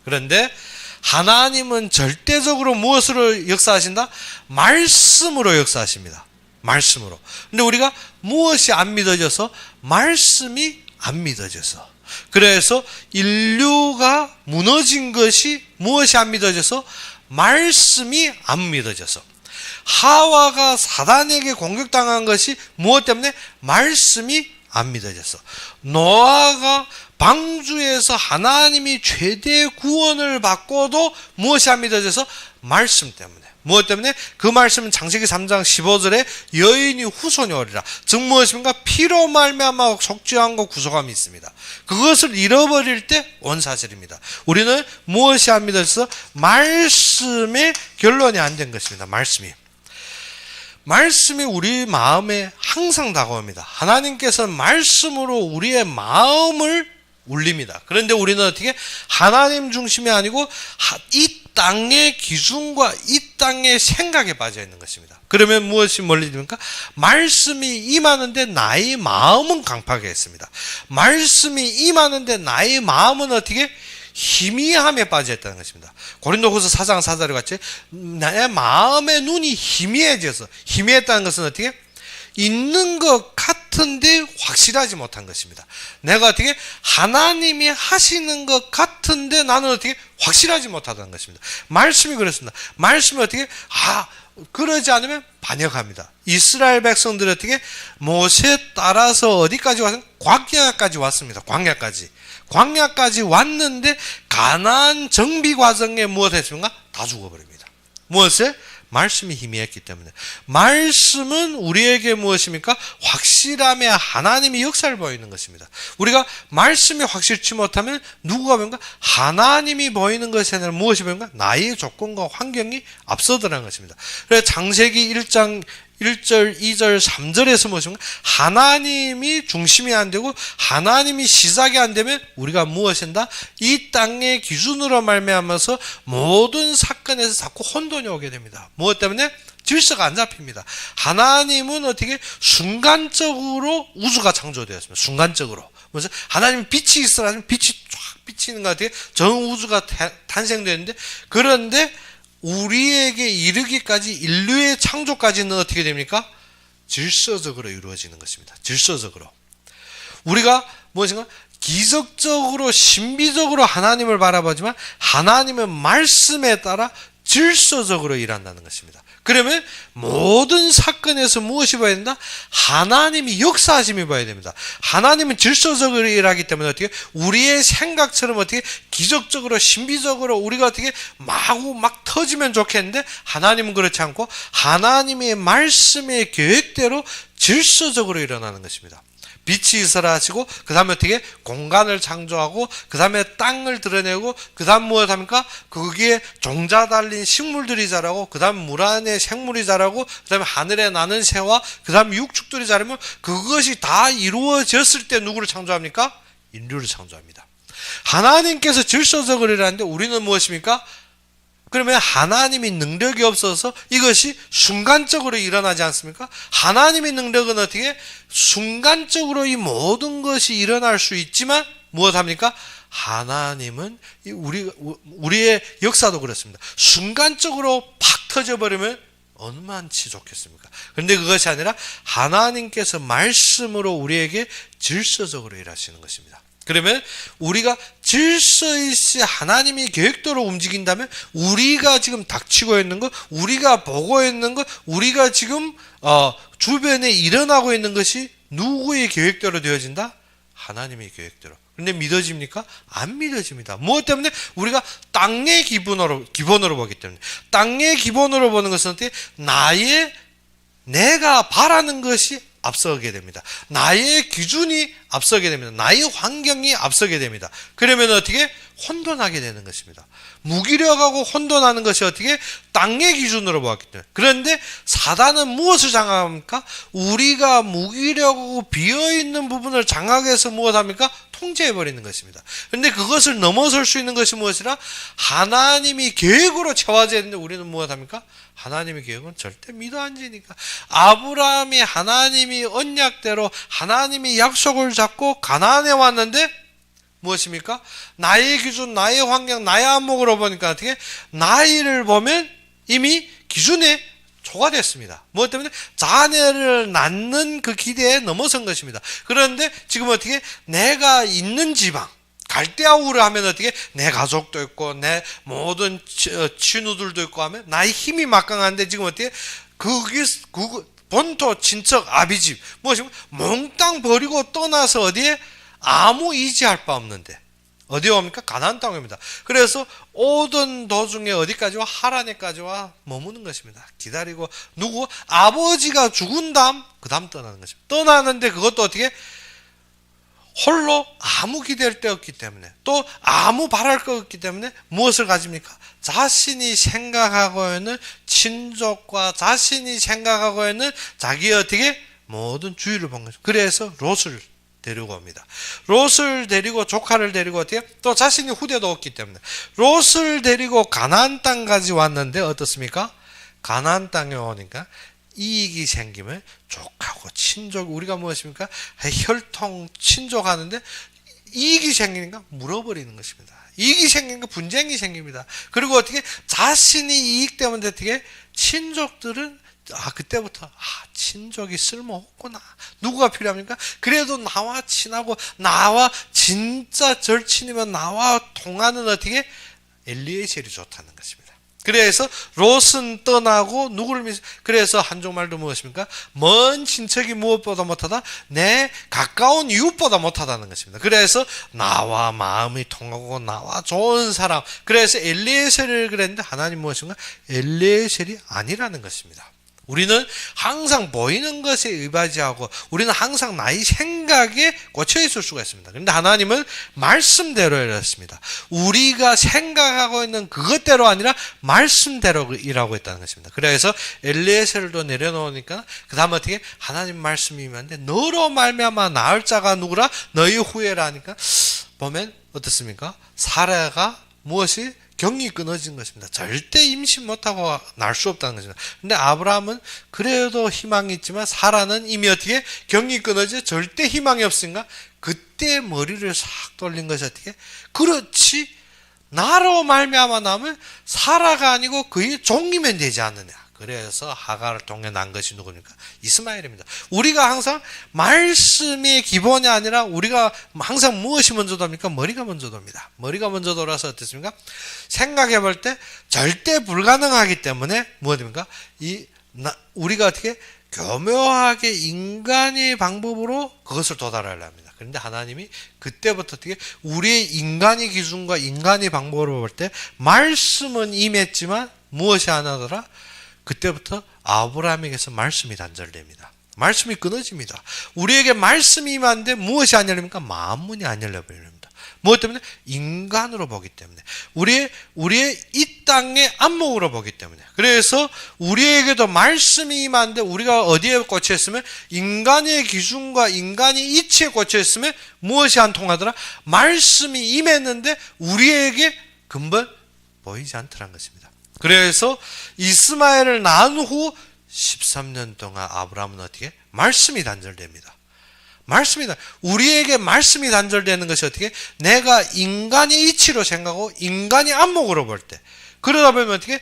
그런데 하나님은 절대적으로 무엇으로 역사하신다? 말씀으로 역사하십니다. 말씀으로. 근데 우리가 무엇이 안 믿어져서? 말씀이 안 믿어져서. 그래서 인류가 무너진 것이 무엇이 안 믿어져서? 말씀이 안 믿어져서. 하와가 사단에게 공격당한 것이 무엇 때문에? 말씀이 안 믿어져서. 노아가 방주에서 하나님이 최대 구원을 받고도 무엇이 안 믿어져서? 말씀 때문에. 무엇 때문에? 그 말씀은 창세기 3장 15절에 여인이 후손이 오리라. 즉 무엇입니까? 피로 말미암아 속죄함과 구속함이 있습니다. 그것을 잃어버릴 때 온 사실입니다. 우리는 무엇이 안 믿어져서? 말씀의 결론이 안 된 것입니다. 말씀이 우리 마음에 항상 다가옵니다. 하나님께서는 말씀으로 우리의 마음을 울립니다. 그런데 우리는 어떻게? 하나님 중심이 아니고 이 땅의 기준과 이 땅의 생각에 빠져 있는 것입니다. 그러면 무엇이 멀리집니까? 말씀이 임하는데 나의 마음은 강팍해 있습니다. 말씀이 임하는데 나의 마음은 어떻게? 희미함에 빠져 있다는 것입니다. 고린도후서 4장 4절에 같이 나의 마음의 눈이 희미했다는 것은 어떻게? 있는 것 같은데 확실하지 못한 것입니다. 내가 어떻게? 하나님이 하시는 것 같은데 나는 어떻게? 확실하지 못하다는 것입니다. 말씀이 그렇습니다. 말씀이 어떻게? 그러지 않으면 반역합니다. 이스라엘 백성들이 어떻게? 모세 따라서 어디까지 왔습니까? 광야까지 왔습니다. 광야까지 왔는데 가나안 정비 과정에 무엇 했습니까? 다 죽어버립니다. 무엇에? 말씀이 희미했기 때문에. 말씀은 우리에게 무엇입니까? 확실함에 하나님이 역사를 보이는 것입니다. 우리가 말씀이 확실치 못하면 누구가 보인가? 하나님이 보이는 것에 아니라 무엇이 보인가? 나의 조건과 환경이 앞서더라는 것입니다. 그래서 창세기 1장 1절, 2절, 3절에서 무엇입니까? 하나님이 중심이 안 되고 하나님이 시작이 안 되면 우리가 무엇인다? 이 땅의 기준으로 말미암아서 모든 사건에서 자꾸 혼돈이 오게 됩니다. 무엇 때문에? 질서가 안 잡힙니다. 하나님은 어떻게? 순간적으로 우주가 창조되었습니다. 순간적으로. 그래서 하나님 빛이 있어라면 빛이 쫙 비치는 것 같아요. 전 우주가 탄생되는데, 그런데 우리에게 이르기까지 인류의 창조까지는 어떻게 됩니까? 질서적으로 이루어지는 것입니다. 질서적으로. 우리가 무엇인가? 기적적으로 신비적으로 하나님을 바라보지만 하나님은 말씀에 따라 질서적으로 일한다는 것입니다. 그러면 모든 사건에서 무엇이 봐야 된다? 하나님이 역사하심이 봐야 됩니다. 하나님은 질서적으로 일하기 때문에 어떻게? 우리의 생각처럼 어떻게? 기적적으로 신비적으로 우리가 어떻게? 마구 막 터지면 좋겠는데 하나님은 그렇지 않고 하나님의 말씀의 계획대로 질서적으로 일어나는 것입니다. 빛이 있어라 하시고 그 다음에 어떻게? 공간을 창조하고 그 다음에 땅을 드러내고 그 다음 무엇 합니까? 거기에 종자 달린 식물들이 자라고 그 다음 물 안에 생물이 자라고 그 다음에 하늘에 나는 새와 그 다음 육축들이 자라면 그것이 다 이루어졌을 때 누구를 창조합니까? 인류를 창조합니다. 하나님께서 질서적으로 일하는데 우리는 무엇입니까? 그러면 하나님이 능력이 없어서 이것이 순간적으로 일어나지 않습니까? 하나님의 능력은 어떻게 순간적으로 이 모든 것이 일어날 수 있지만 무엇합니까? 하나님은 우리의 역사도 그렇습니다. 순간적으로 팍 터져버리면 얼마만치 좋겠습니까? 그런데 그것이 아니라 하나님께서 말씀으로 우리에게 질서적으로 일하시는 것입니다. 그러면 우리가 질서 있이 하나님이 계획대로 움직인다면 우리가 지금 닥치고 있는 것, 우리가 보고 있는 것, 우리가 지금 주변에 일어나고 있는 것이 누구의 계획대로 되어진다? 하나님의 계획대로. 근데 믿어집니까? 안 믿어집니다. 무엇 때문에? 우리가 땅의 기본으로 보기 때문에. 땅의 기본으로 보는 것은 어떻게? 내가 바라는 것이 앞서게 됩니다. 나의 기준이 앞서게 됩니다. 나의 환경이 앞서게 됩니다. 그러면 어떻게? 혼돈하게 되는 것입니다. 무기력하고 혼돈하는 것이 어떻게? 땅의 기준으로 보았기 때문에. 그런데 사단은 무엇을 장악합니까? 우리가 무기력하고 비어있는 부분을 장악해서 무엇합니까? 통제해버리는 것입니다. 그런데 그것을 넘어설 수 있는 것이 무엇이라? 하나님이 계획으로 채워져야 되는데 우리는 무엇합니까? 하나님의 계획은 절대 믿어 안 지니까. 아브라함이 하나님이 언약대로 하나님이 약속을 잡고 가나안에 왔는데 무엇입니까? 나의 기준, 나의 환경, 나의 안목으로 보니까 어떻게? 나이를 보면 이미 기준에 초과됐습니다. 무엇 때문에? 자녀를 낳는 그 기대에 넘어선 것입니다. 그런데 지금 어떻게? 내가 있는 지방, 갈대아우를 하면 어떻게? 내 가족도 있고 내 모든 친구들도 있고 하면 나의 힘이 막강한데 지금 어떻게? 본토 친척 아비집 무엇이면 몽땅 버리고 떠나서 어디에? 아무 의지할 바 없는데 어디에 옵니까? 가나안 땅입니다. 그래서 오던 도중에 어디까지 와? 하란에까지 와 머무는 것입니다. 기다리고 누구? 아버지가 죽은 다음 그 다음 떠나는 것입니다. 떠나는데 그것도 어떻게? 홀로 아무 기댈 데 없기 때문에 또 아무 바랄 거 없기 때문에 무엇을 가집니까? 자신이 생각하고 있는 친족과 자신이 생각하고 있는 자기의 어떻게? 모든 주의를 본 것입니다. 그래서 롯을 데리고 옵니다. 롯을 데리고 조카를 데리고 어떻게? 또 자신이 후대도 없기 때문에 롯을 데리고 가나안 땅까지 왔는데 어떻습니까? 가나안 땅에 오니까 이익이 생기면 족하고 친족 우리가 무엇입니까? 혈통 친족하는데 이익이 생기니까 물어버리는 것입니다. 이익이 생기니까 분쟁이 생깁니다. 그리고 어떻게 자신이 이익 때문에 어떻게 친족들은 그때부터 친족이 쓸모없구나. 누구가 필요합니까? 그래도 나와 친하고 나와 진짜 절친이면 나와 통하는 어떻게 엘리에셀이 좋다는 것입니다. 그래서 롯은 떠나고 누구를 믿? 그래서 한쪽말도 무엇입니까? 먼 친척이 무엇보다 못하다? 내 가까운 이웃보다 못하다는 것입니다. 그래서 나와 마음이 통하고 나와 좋은 사람. 그래서 엘리에셀을 그랬는데 하나님 무엇인가? 엘리에셀이 아니라는 것입니다. 우리는 항상 보이는 것에 의지하고 우리는 항상 나의 생각에 꽂혀 있을 수가 있습니다. 그런데 하나님은 말씀대로 이랬습니다. 우리가 생각하고 있는 그것대로 아니라 말씀대로 일하고 있다는 것입니다. 그래서 엘리에셀도 내려놓으니까 그 다음 어떻게? 하나님 말씀이 임하는데 너로 말미암아 낳을 자가 누구라? 너희 후예라 하니까 보면 어떻습니까? 사라가 무엇이? 경이 끊어진 것입니다. 절대 임신 못하고 날 수 없다는 것입니다. 근데 아브라함은 그래도 희망이 있지만 사라는 이미 어떻게 경이 끊어져 절대 희망이 없으니까 그때 머리를 싹 돌린 것이 어떻게? 그렇지 나로 말미암아 나면 사라가 아니고 그의 종이면 되지 않느냐. 그래서 하갈을 통해 난 것이 누구입니까? 이스마엘입니다. 우리가 항상 말씀의 기본이 아니라 우리가 항상 무엇이 먼저 돕니까? 머리가 먼저 돕니다. 머리가 먼저 돌아서 어떻습니까? 생각해 볼 때 절대 불가능하기 때문에 무엇입니까? 우리가 어떻게 교묘하게 인간의 방법으로 그것을 도달하려 합니다. 그런데 하나님이 그때부터 어떻게 우리의 인간의 기준과 인간의 방법으로 볼 때 말씀은 임했지만 무엇이 안 하더라? 그때부터 아브라함에게서 말씀이 단절됩니다. 말씀이 끊어집니다. 우리에게 말씀이 임하는데 무엇이 안 열립니까? 마음문이 안 열려버립니다. 무엇 때문에? 인간으로 보기 때문에. 우리의 이 땅의 안목으로 보기 때문에. 그래서 우리에게도 말씀이 임하는데 우리가 어디에 꽂혀 있으면 인간의 기준과 인간의 이치에 꽂혀 있으면 무엇이 안 통하더라? 말씀이 임했는데 우리에게 근본 보이지 않더란 것입니다. 그래서 이스마엘을 낳은 후 13년 동안 아브라함은 어떻게? 말씀이 단절됩니다. 우리에게 말씀이 단절되는 것이 어떻게? 내가 인간의 이치로 생각하고 인간의 안목으로 볼 때. 그러다 보면 어떻게?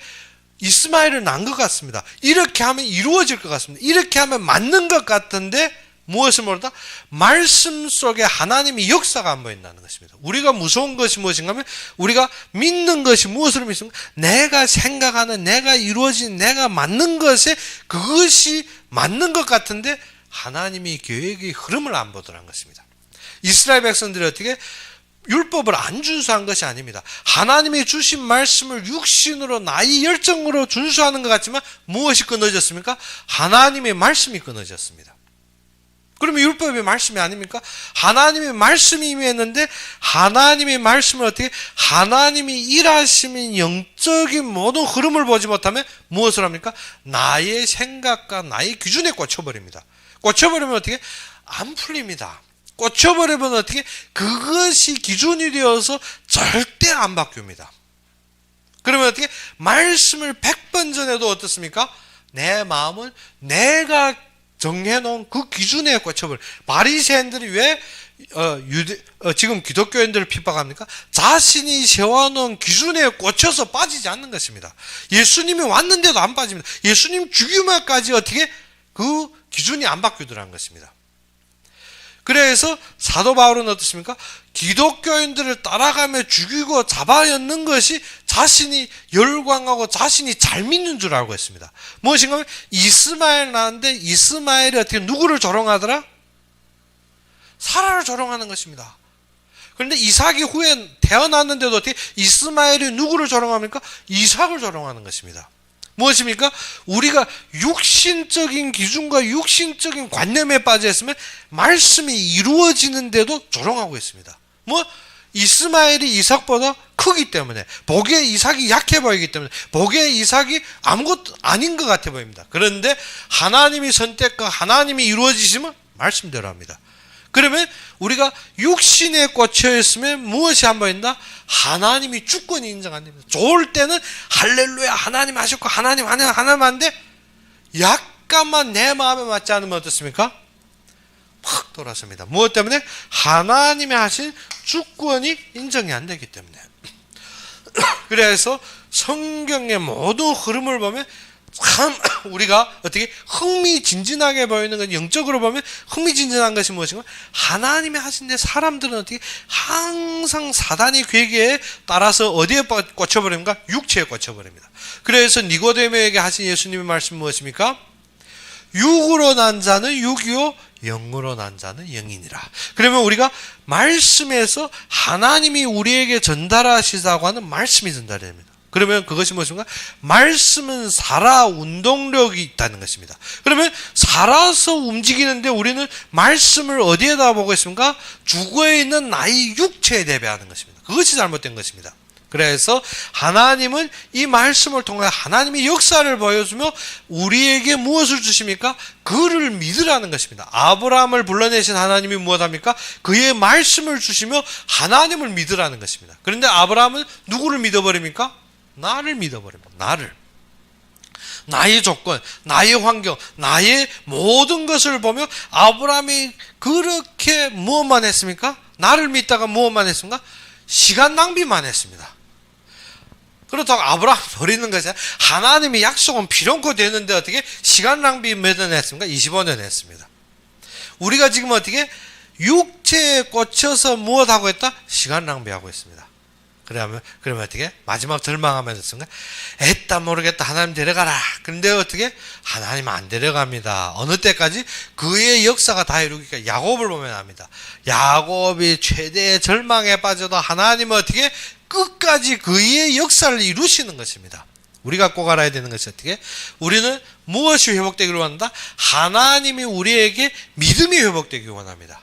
이스마엘을 낳은 것 같습니다. 이렇게 하면 이루어질 것 같습니다. 이렇게 하면 맞는 것 같은데 무엇을 모르다? 말씀 속에 하나님의 역사가 안 보인다는 것입니다. 우리가 무서운 것이 무엇인가 하면 우리가 믿는 것이 무엇을 믿습니까? 내가 생각하는, 내가 이루어진, 내가 맞는 것에 그것이 맞는 것 같은데 하나님이 계획의 흐름을 안 보더라는 것입니다. 이스라엘 백성들이 어떻게 율법을 안 준수한 것이 아닙니다. 하나님이 주신 말씀을 육신으로 나의 열정으로 준수하는 것 같지만 무엇이 끊어졌습니까? 하나님의 말씀이 끊어졌습니다. 그러면 율법이 말씀이 아닙니까? 하나님의 말씀이 임했는데 하나님의 말씀을 어떻게? 하나님이 일하시는 영적인 모든 흐름을 보지 못하면 무엇을 합니까? 나의 생각과 나의 기준에 꽂혀버립니다. 꽂혀버리면 어떻게? 안 풀립니다. 꽂혀버리면 어떻게? 그것이 기준이 되어서 절대 안 바뀝니다. 그러면 어떻게? 말씀을 100번 전해도 어떻습니까? 내 마음은 내가 정해놓은 그 기준에 꽂혀버려. 바리새인들이 왜 지금 기독교인들을 핍박합니까? 자신이 세워놓은 기준에 꽂혀서 빠지지 않는 것입니다. 예수님이 왔는데도 안 빠집니다. 예수님 죽임까지 어떻게 그 기준이 안 바뀌더라는 것입니다. 그래서 사도 바울은 어떻습니까? 기독교인들을 따라가며 죽이고 잡아였는 것이 자신이 열광하고 자신이 잘 믿는 줄 알고 있습니다. 무엇인가 하면 이스마엘 낳았는데 이스마엘이 어떻게 누구를 조롱하더라? 사라를 조롱하는 것입니다. 그런데 이삭이 후에 태어났는데도 어떻게 이스마엘이 누구를 조롱합니까? 이삭을 조롱하는 것입니다. 무엇입니까? 우리가 육신적인 기준과 육신적인 관념에 빠져 있으면 말씀이 이루어지는데도 조롱하고 있습니다. 이스마엘이 이삭보다 크기 때문에, 보기에 이삭이 약해 보이기 때문에, 보기에 이삭이 아무것도 아닌 것 같아 보입니다. 그런데 하나님의 선택과 하나님이 이루어지시면 말씀대로 합니다. 그러면 우리가 육신에 꽂혀 있으면 무엇이 안 보인다? 하나님이 주권이 인정 안 됩니다. 좋을 때는 할렐루야 하나님 하셨고 하나님 하는데 약간만 내 마음에 맞지 않으면 어떻습니까? 팍 돌아섭니다. 무엇 때문에? 하나님이 하신 주권이 인정이 안 되기 때문에. 그래서 성경의 모든 흐름을 보면 참 우리가 어떻게 흥미진진하게 보이는 건 영적으로 보면 흥미진진한 것이 무엇인가? 하나님이 하신데 사람들은 어떻게 항상 사단의 계획에 따라서 어디에 꽂혀버립니까? 육체에 꽂혀버립니다. 그래서 니고데모에게 하신 예수님의 말씀 무엇입니까? 육으로 난 자는 육이요 영으로 난 자는 영이니라. 그러면 우리가 말씀에서 하나님이 우리에게 전달하시자고 하는 말씀이 전달됩니다. 그러면 그것이 무엇인가? 말씀은 살아 운동력이 있다는 것입니다. 그러면 살아서 움직이는데 우리는 말씀을 어디에다 보고 있습니까? 죽어 있는 나의 육체에 대비하는 것입니다. 그것이 잘못된 것입니다. 그래서 하나님은 이 말씀을 통해 하나님의 역사를 보여주며 우리에게 무엇을 주십니까? 그를 믿으라는 것입니다. 아브라함을 불러내신 하나님이 무엇합니까? 그의 말씀을 주시며 하나님을 믿으라는 것입니다. 그런데 아브라함은 누구를 믿어버립니까? 나를 믿어버립니다. 나를. 나의 조건, 나의 환경, 나의 모든 것을 보며 아브라함이 그렇게 무엇만 했습니까? 나를 믿다가 무엇만 했습니까? 시간 낭비만 했습니다. 그렇다고 아브라함 버리는 것이 아니라 하나님의 약속은 필요코 되는데 어떻게 시간 낭비 몇 년 했습니까? 25년 했습니다. 우리가 지금 어떻게 육체에 꽂혀서 무엇하고 있다? 시간 낭비하고 있습니다. 그러면 어떻게? 마지막 절망하면서 쓴가? 에따 모르겠다. 하나님 데려가라. 그런데 어떻게? 하나님 안 데려갑니다. 어느 때까지? 그의 역사가 다 이루기까 야곱을 보면 압니다. 야곱이 최대의 절망에 빠져도 하나님은 어떻게? 끝까지 그의 역사를 이루시는 것입니다. 우리가 꼭 알아야 되는 것이 어떻게? 우리는 무엇이 회복되기를 원한다? 하나님이 우리에게 믿음이 회복되기 원합니다.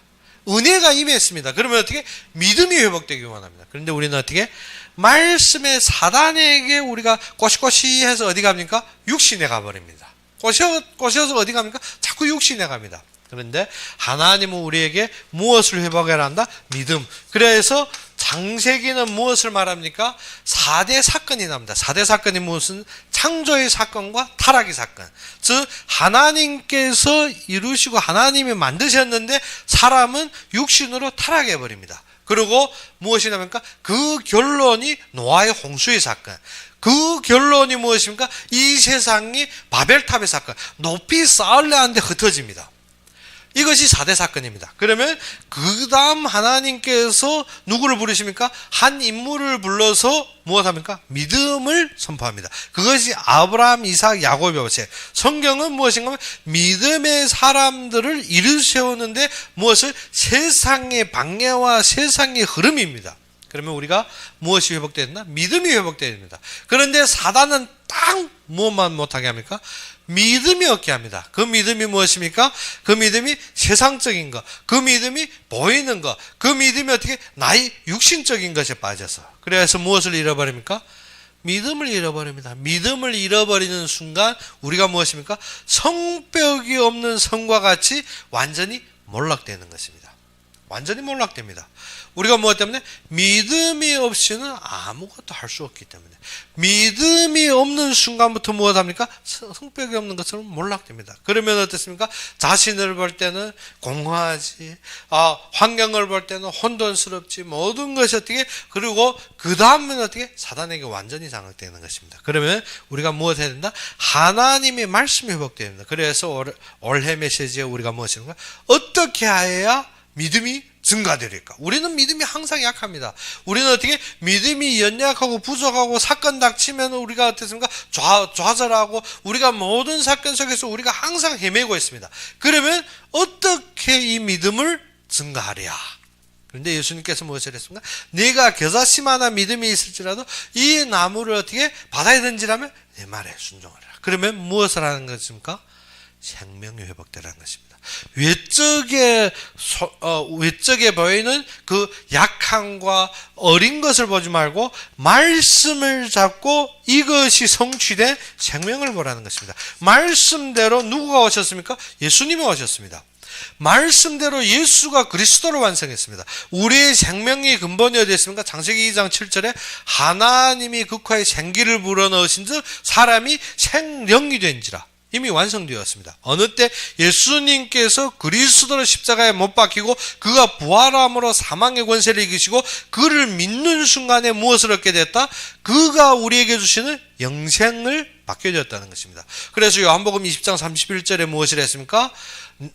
은혜가 임했습니다. 그러면 어떻게? 믿음이 회복되기 원합니다. 그런데 우리는 어떻게? 말씀의 사단에게 우리가 꼬시꼬시해서 어디 갑니까? 육신에 가버립니다. 꼬셔서 어디 갑니까? 자꾸 육신에 갑니다. 그런데 하나님은 우리에게 무엇을 회복해야 한다? 믿음. 그래서 창세기는 무엇을 말합니까? 4대 사건이 납니다. 4대 사건이 무엇은? 창조의 사건과 타락의 사건. 즉 하나님께서 이루시고 하나님이 만드셨는데 사람은 육신으로 타락해버립니다. 그리고 무엇이냐니까 그 결론이 노아의 홍수의 사건. 그 결론이 무엇입니까? 이 세상이 바벨탑의 사건. 높이 쌓으려 하는데 흩어집니다. 이것이 4대 사건입니다. 그러면 그 다음 하나님께서 누구를 부르십니까? 한 인물을 불러서 무엇합니까? 믿음을 선포합니다. 그것이 아브라함, 이삭, 야곱의 모세. 성경은 무엇인가 하면 믿음의 사람들을 일으세우는데 무엇을? 세상의 방해와 세상의 흐름입니다. 그러면 우리가 무엇이 회복되었나? 믿음이 회복됩니다. 그런데 사단은 딱 무엇만 못하게 합니까? 믿음이 없게 합니다. 그 믿음이 무엇입니까? 그 믿음이 세상적인 것, 그 믿음이 보이는 것, 그 믿음이 어떻게 나의 육신적인 것에 빠져서. 그래서 무엇을 잃어버립니까? 믿음을 잃어버립니다. 믿음을 잃어버리는 순간 우리가 무엇입니까? 성벽이 없는 성과 같이 완전히 몰락되는 것입니다. 완전히 몰락됩니다. 우리가 무엇 때문에? 믿음이 없이는 아무것도 할 수 없기 때문에. 믿음이 없는 순간부터 무엇 합니까? 성벽이 없는 것처럼 몰락됩니다. 그러면 어떻습니까? 자신을 볼 때는 공허하지, 환경을 볼 때는 혼돈스럽지, 모든 것이 어떻게, 그리고 그 다음은 어떻게? 사단에게 완전히 장악되는 것입니다. 그러면 우리가 무엇 해야 된다? 하나님의 말씀이 회복되어야 됩니다. 그래서 올해 메시지에 우리가 무엇인가? 어떻게 해야 믿음이 증가되리까? 우리는 믿음이 항상 약합니다. 우리는 어떻게 믿음이 연약하고 부족하고 사건 닥치면 우리가 어떻습니까? 좌절하고 우리가 모든 사건 속에서 우리가 항상 헤매고 있습니다. 그러면 어떻게 이 믿음을 증가하랴? 그런데 예수님께서 무엇을 했습니까? 네가 겨자씨만한 믿음이 있을지라도 이 나무를 어떻게 바다에 던지라면 내 말에 순종하라. 그러면 무엇을 하는 것입니까? 생명이 회복되라는 것입니다. 외적에 보이는 그 약함과 어린 것을 보지 말고 말씀을 잡고 이것이 성취된 생명을 보라는 것입니다. 말씀대로 누구가 오셨습니까? 예수님이 오셨습니다. 말씀대로 예수가 그리스도를 완성했습니다. 우리의 생명의 근본이 어디 있습니까? 창세기 2장 7절에 하나님이 극화의 생기를 불어넣으신 즉 사람이 생령이 된지라. 이미 완성되었습니다. 어느 때 예수님께서 그리스도를 십자가에 못 박히고 그가 부활함으로 사망의 권세를 이기시고 그를 믿는 순간에 무엇을 얻게 됐다? 그가 우리에게 주시는 영생을 받게 되었다는 것입니다. 그래서 요한복음 20장 31절에 무엇을 했습니까?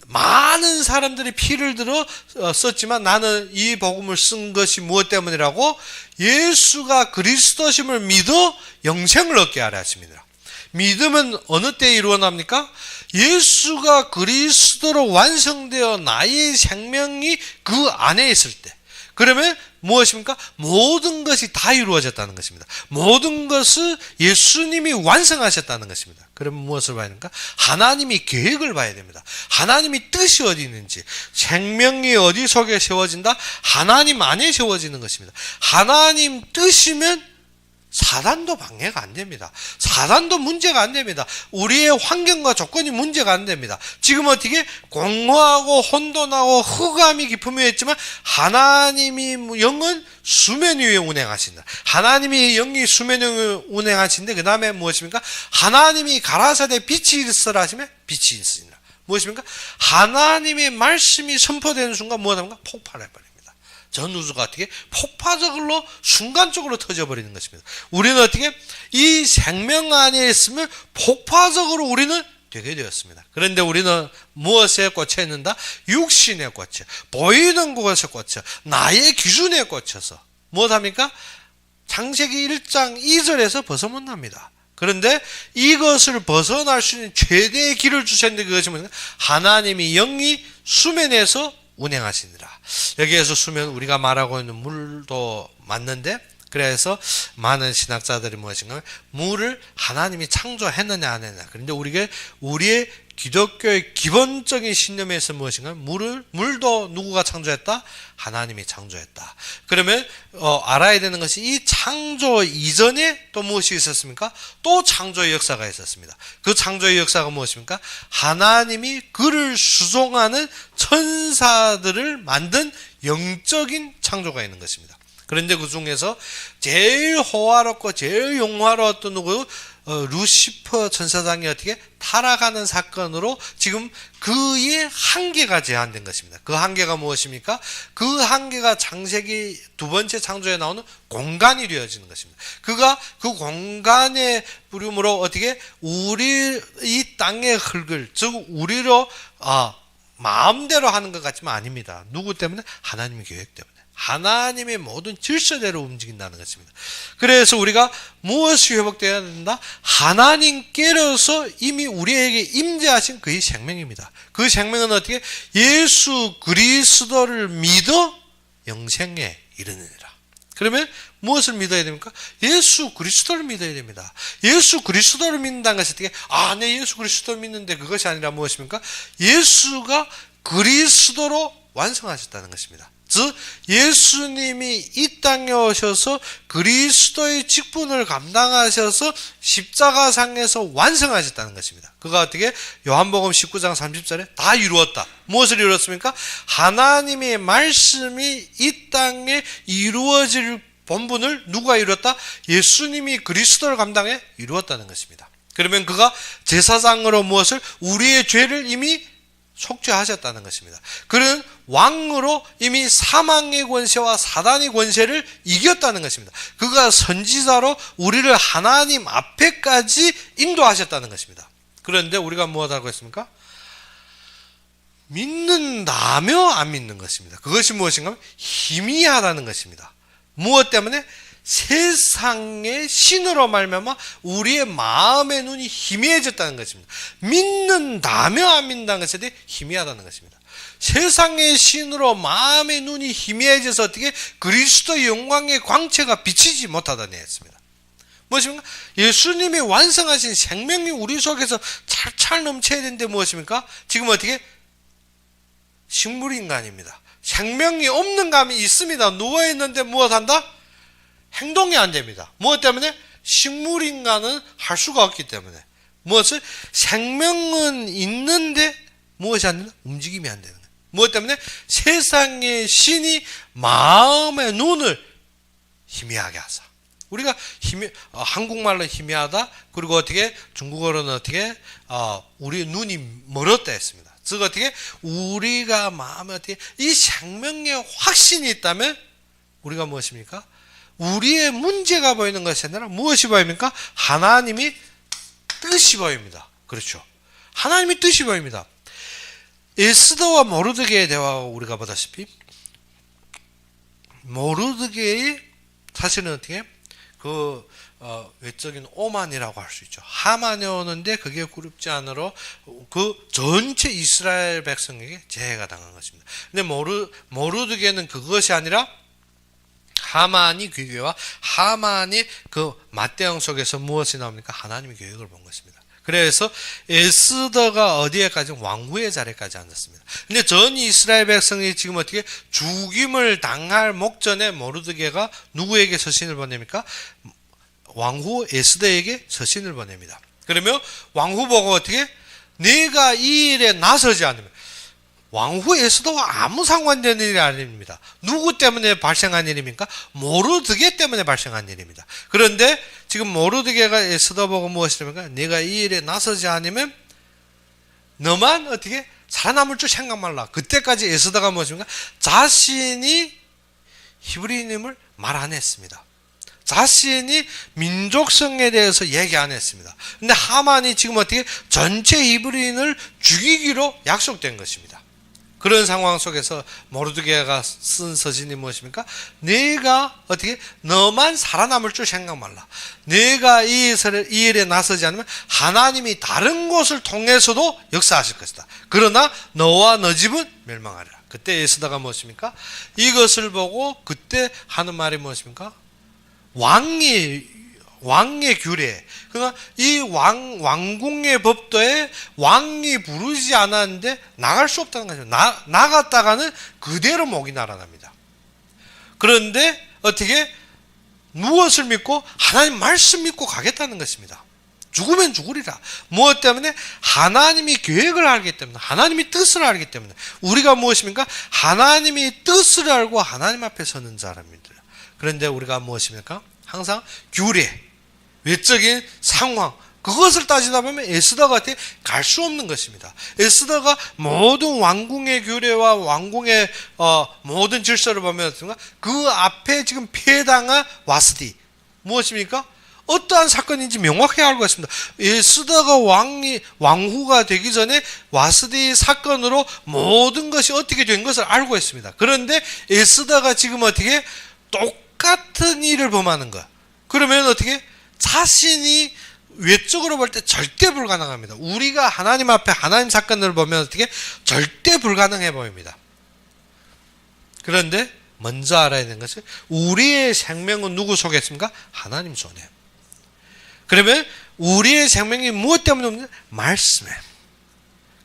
많은 사람들이 피를 들어 썼지만 나는 이 복음을 쓴 것이 무엇 때문이라고? 예수가 그리스도심을 믿어 영생을 얻게 하라 하십니다. 믿음은 어느 때 이루어납니까? 예수가 그리스도로 완성되어 나의 생명이 그 안에 있을 때. 그러면 무엇입니까? 모든 것이 다 이루어졌다는 것입니다. 모든 것을 예수님이 완성하셨다는 것입니다. 그러면 무엇을 봐야 됩니까? 하나님이 계획을 봐야 됩니다. 하나님이 뜻이 어디 있는지, 생명이 어디 속에 세워진다? 하나님 안에 세워지는 것입니다. 하나님 뜻이면 사단도 방해가 안 됩니다. 사단도 문제가 안 됩니다. 우리의 환경과 조건이 문제가 안 됩니다. 지금 어떻게 공허하고 혼돈하고 흑암이 깊음이 있지만 하나님이 영은 수면 위에 운행하신다. 하나님이 영이 수면 위에 운행하신데 그 다음에 무엇입니까? 하나님이 가라사대 빛이 있으라 하시면 빛이 있습니다. 무엇입니까? 하나님의 말씀이 선포되는 순간 무엇합니까? 폭발해버립니다. 전 우주가 어떻게 폭파적으로 순간적으로 터져버리는 것입니다. 우리는 어떻게 이 생명 안에 있으면 폭파적으로 우리는 되게 되었습니다. 그런데 우리는 무엇에 꽂혀 있는다? 육신에 꽂혀, 보이는 것에 꽂혀, 나의 기준에 꽂혀서 무엇합니까? 창세기 1장 2절에서 벗어못 납니다. 그런데 이것을 벗어날 수 있는 최대의 길을 주셨는데 그것이 뭐냐? 하나님이 영이 수면에서 운행하시니라. 여기에서 수면 우리가 말하고 있는 물도 맞는데 그래서 많은 신학자들이 무엇인가 물을 하나님이 창조했느냐 안 했느냐. 그런데 우리의 기독교의 기본적인 신념에서 무엇인가? 물도 누구가 창조했다? 하나님이 창조했다. 그러면 알아야 되는 것이 이 창조 이전에 또 무엇이 있었습니까? 또 창조의 역사가 있었습니다. 그 창조의 역사가 무엇입니까? 하나님이 그를 수종하는 천사들을 만든 영적인 창조가 있는 것입니다. 그런데 그 중에서 제일 호화롭고 제일 영화로웠던 누구? 루시퍼 천사장이 어떻게 타락하는 사건으로 지금 그의 한계가 제한된 것입니다. 그 한계가 무엇입니까? 그 한계가 창세기 두 번째 창조에 나오는 공간이 되어지는 것입니다. 그가 그 공간의 부름으로 어떻게 우리 이 땅의 흙을, 즉 우리로 마음대로 하는 것 같지만 아닙니다. 누구 때문에? 하나님의 계획 때문에. 하나님의 모든 질서대로 움직인다는 것입니다. 그래서 우리가 무엇이 회복되어야 된다? 하나님께로서 이미 우리에게 임재하신 그의 생명입니다. 그 생명은 어떻게? 예수 그리스도를 믿어 영생에 이르느니라. 그러면 무엇을 믿어야 됩니까? 예수 그리스도를 믿어야 됩니다. 예수 그리스도를 믿는다는 것이 어떻게? 내 예수 그리스도를 믿는데 그것이 아니라 무엇입니까? 예수가 그리스도로 완성하셨다는 것입니다. 즉 예수님이 이 땅에 오셔서 그리스도의 직분을 감당하셔서 십자가상에서 완성하셨다는 것입니다. 그가 어떻게? 요한복음 19장 30절에 다 이루었다. 무엇을 이루었습니까? 하나님의 말씀이 이 땅에 이루어질 본분을 누가 이루었다? 예수님이 그리스도를 감당해 이루었다는 것입니다. 그러면 그가 제사장으로 무엇을? 우리의 죄를 이미 속죄하셨다는 것입니다. 그는 왕으로 이미 사망의 권세와 사단의 권세를 이겼다는 것입니다. 그가 선지자로 우리를 하나님 앞에까지 인도하셨다는 것입니다. 그런데 우리가 무엇하고 있습니까? 믿는다며 안 믿는 것입니다. 그것이 무엇인가? 희미하다는 것입니다. 무엇 때문에? 세상의 신으로 말미암아 우리의 마음의 눈이 희미해졌다는 것입니다. 믿는다며 안 믿는다는 것에 대해 희미하다는 것입니다. 세상의 신으로 마음의 눈이 희미해져서 어떻게? 그리스도의 영광의 광채가 비치지 못하다니 했습니다. 무엇입니까? 예수님이 완성하신 생명이 우리 속에서 찰찰 넘쳐야 되는데 무엇입니까? 지금 어떻게? 식물인간입니다. 생명이 없는 감이 있습니다. 누워있는데 무엇한다? 행동이 안 됩니다. 무엇 때문에? 식물인간은 할 수가 없기 때문에. 무엇을? 생명은 있는데 무엇이 안 된다? 움직임이 안 되는 거예요. 무엇 때문에? 세상의 신이 마음의 눈을 희미하게 하사. 우리가 한국말로 희미하다, 그리고 어떻게? 중국어로는 어떻게? 우리 눈이 멀었다 했습니다. 즉 어떻게? 우리가 마음에 어떻게? 이 생명의 확신이 있다면 우리가 무엇입니까? 우리의 문제가 보이는 것이 아니라 무엇이 보입니까? 하나님이 뜻이 보입니다. 그렇죠. 하나님이 뜻이 보입니다. 에스더와 모르드게의 대화가 우리가 보다시피 모르드게의 사실은 어떻게? 외적인 오만이라고 할 수 있죠. 하만이 오는데 그게 굴입지 않으러 그 전체 이스라엘 백성에게 재해가 당한 것입니다. 근데 모르드게는 그것이 아니라 하만이 귀계와 하만이 그 맞대응 속에서 무엇이 나옵니까? 하나님의 계획을 본 것입니다. 그래서 에스더가 어디에까지? 왕후의 자리까지 앉았습니다. 근데 전 이스라엘 백성이 지금 어떻게? 죽임을 당할 목전에 모르드게가 누구에게 서신을 보냅니까? 왕후 에스더에게 서신을 보냅니다. 그러면 왕후 보고 어떻게? 내가 이 일에 나서지 않으면, 왕후 에스더와 아무 상관되는 일이 아닙니다. 누구 때문에 발생한 일입니까? 모르드게 때문에 발생한 일입니다. 그런데 지금 모르드게가 에스더 보고 무엇이랍니까? 내가 이 일에 나서지 않으면 너만 어떻게? 살아남을 줄 생각 말라. 그때까지 에스더가 무엇입니까? 자신이 히브리인임을 말 안 했습니다. 자신이 민족성에 대해서 얘기 안 했습니다. 근데 하만이 지금 어떻게? 전체 히브리인을 죽이기로 약속된 것입니다. 그런 상황 속에서 모르드게가 쓴 서신이 무엇입니까? 내가 어떻게? 너만 살아남을 줄 생각 말라. 내가 이 일에 나서지 않으면 하나님이 다른 곳을 통해서도 역사하실 것이다. 그러나 너와 너 집은 멸망하리라. 그때 에스더가 무엇입니까? 이것을 보고 그때 하는 말이 무엇입니까? 왕이 왕의 규례, 그러니까 이 왕궁의 법도에 왕이 부르지 않았는데 나갈 수 없다는 거죠. 나갔다가는 그대로 목이 날아납니다. 그런데 어떻게 무엇을 믿고? 하나님 말씀 믿고 가겠다는 것입니다. 죽으면 죽으리라. 무엇 때문에? 하나님이 계획을 알기 때문에, 하나님이 뜻을 알기 때문에. 우리가 무엇입니까? 하나님이 뜻을 알고 하나님 앞에 서는 사람입니다. 그런데 우리가 무엇입니까? 항상 규례, 외적인 상황, 그것을 따지다 보면 에스더가 갈 수 없는 것입니다. 에스더가 모든 왕궁의 규례와 왕궁의 모든 질서를 보면 그 앞에 지금 피해당한 와스디, 무엇입니까? 어떠한 사건인지 명확히 알고 있습니다. 에스더가 왕후가 되기 전에 와스디 사건으로 모든 것이 어떻게 된 것을 알고 있습니다. 그런데 에스더가 지금 어떻게 똑같은 일을 범하는 것. 그러면 어떻게? 자신이 외적으로 볼 때 절대 불가능합니다. 우리가 하나님 앞에 하나님 사건을 보면 어떻게? 절대 불가능해 보입니다. 그런데 먼저 알아야 되는 것은 우리의 생명은 누구 속에 있습니까? 하나님 손에. 그러면 우리의 생명이 무엇 때문에 없느냐? 말씀에.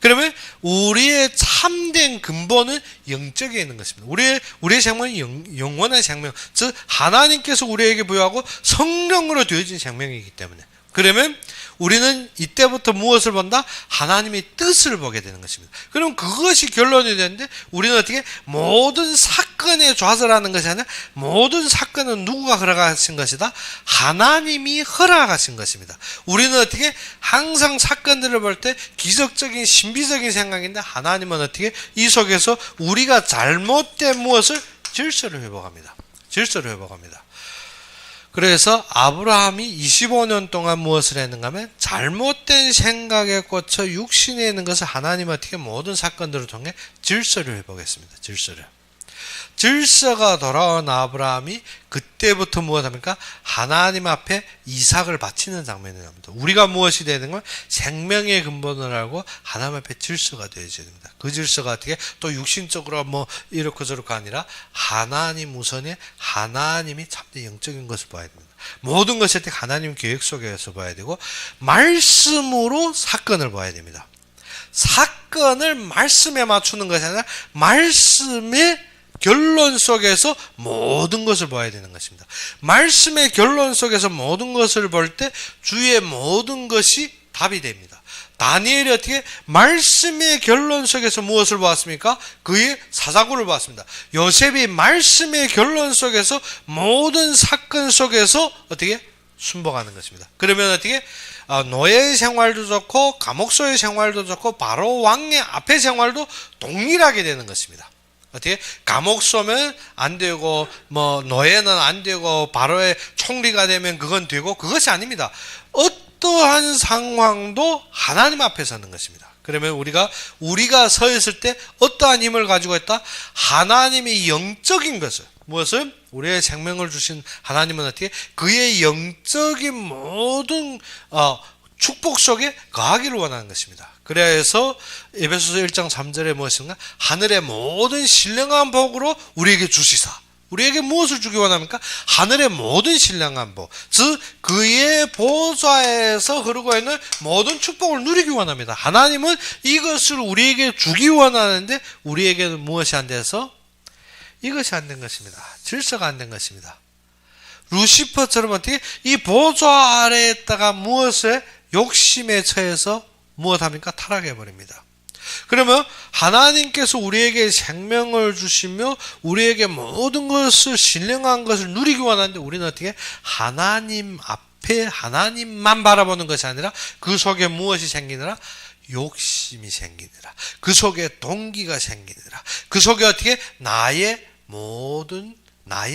그러면 우리의 참된 근본은 영적에 있는 것입니다. 우리의 생명은 영원한 생명, 즉 하나님께서 우리에게 부여하고 성령으로 되어진 생명이기 때문에. 그러면 우리는 이때부터 무엇을 본다? 하나님의 뜻을 보게 되는 것입니다. 그럼 그것이 결론이 되는데 우리는 어떻게? 모든 사건에 좌절하는 것이 아니라 모든 사건은 누구가 허락하신 것이다? 하나님이 허락하신 것입니다. 우리는 어떻게? 항상 사건들을 볼 때 기적적인 신비적인 생각인데 하나님은 어떻게? 이 속에서 우리가 잘못된 무엇을? 질서를 회복합니다. 질서를 회복합니다. 그래서 아브라함이 25년 동안 무엇을 했는가 하면 잘못된 생각에 꽂혀 육신에 있는 것을 하나님 어떻게 모든 사건들을 통해 질서를 회복했습니다. 질서가 돌아온 아브라함이 그때부터 무엇합니까? 하나님 앞에 이삭을 바치는 장면이 납니다. 우리가 무엇이 되는 건 생명의 근본을 알고 하나님 앞에 질서가 되어져야 됩니다. 그 질서가 어떻게 또 육신적으로 이렇고 저렇고 아니라 하나님 우선에 하나님이 참된 영적인 것을 봐야 됩니다. 모든 것이 어떻게 하나님 계획 속에서 봐야 되고 말씀으로 사건을 봐야 됩니다. 사건을 말씀에 맞추는 것이 아니라 말씀의 결론 속에서 모든 것을 봐야 되는 것입니다. 말씀의 결론 속에서 모든 것을 볼 때 주의 모든 것이 답이 됩니다. 다니엘이 어떻게 말씀의 결론 속에서 무엇을 보았습니까? 그의 사자굴을 보았습니다. 요셉이 말씀의 결론 속에서 모든 사건 속에서 어떻게 순복하는 것입니다. 그러면 어떻게 노예의 생활도 좋고 감옥소의 생활도 좋고 바로 왕의 앞의 생활도 동일하게 되는 것입니다. 어떻게? 감옥 쏘면 안 되고, 노예는 안 되고, 바로의 총리가 되면 그건 되고, 그것이 아닙니다. 어떠한 상황도 하나님 앞에 서는 것입니다. 그러면 우리가 서 있을 때 어떠한 힘을 가지고 있다? 하나님의 영적인 것을, 무엇을? 우리의 생명을 주신 하나님은 어떻게? 그의 영적인 모든, 축복 속에 거하기를 원하는 것입니다. 그래서 에베소서 1장 3절에 무엇인가? 하늘의 모든 신령한 복으로 우리에게 주시사. 우리에게 무엇을 주기 원합니까? 하늘의 모든 신령한 복. 즉 그의 보좌에서 흐르고 있는 모든 축복을 누리기 원합니다. 하나님은 이것을 우리에게 주기 원하는데 우리에게는 무엇이 안 돼서? 이것이 안 된 것입니다. 질서가 안 된 것입니다. 루시퍼처럼 어떻게 이 보좌 아래에다가 무엇에 욕심에 처해서 무엇합니까? 타락해버립니다. 그러면 하나님께서 우리에게 생명을 주시며 우리에게 모든 것을 신령한 것을 누리기 원하는데 우리는 어떻게? 하나님 앞에 하나님만 바라보는 것이 아니라 그 속에 무엇이 생기느라? 욕심이 생기느라. 그 속에 동기가 생기느라. 그 속에 어떻게? 나의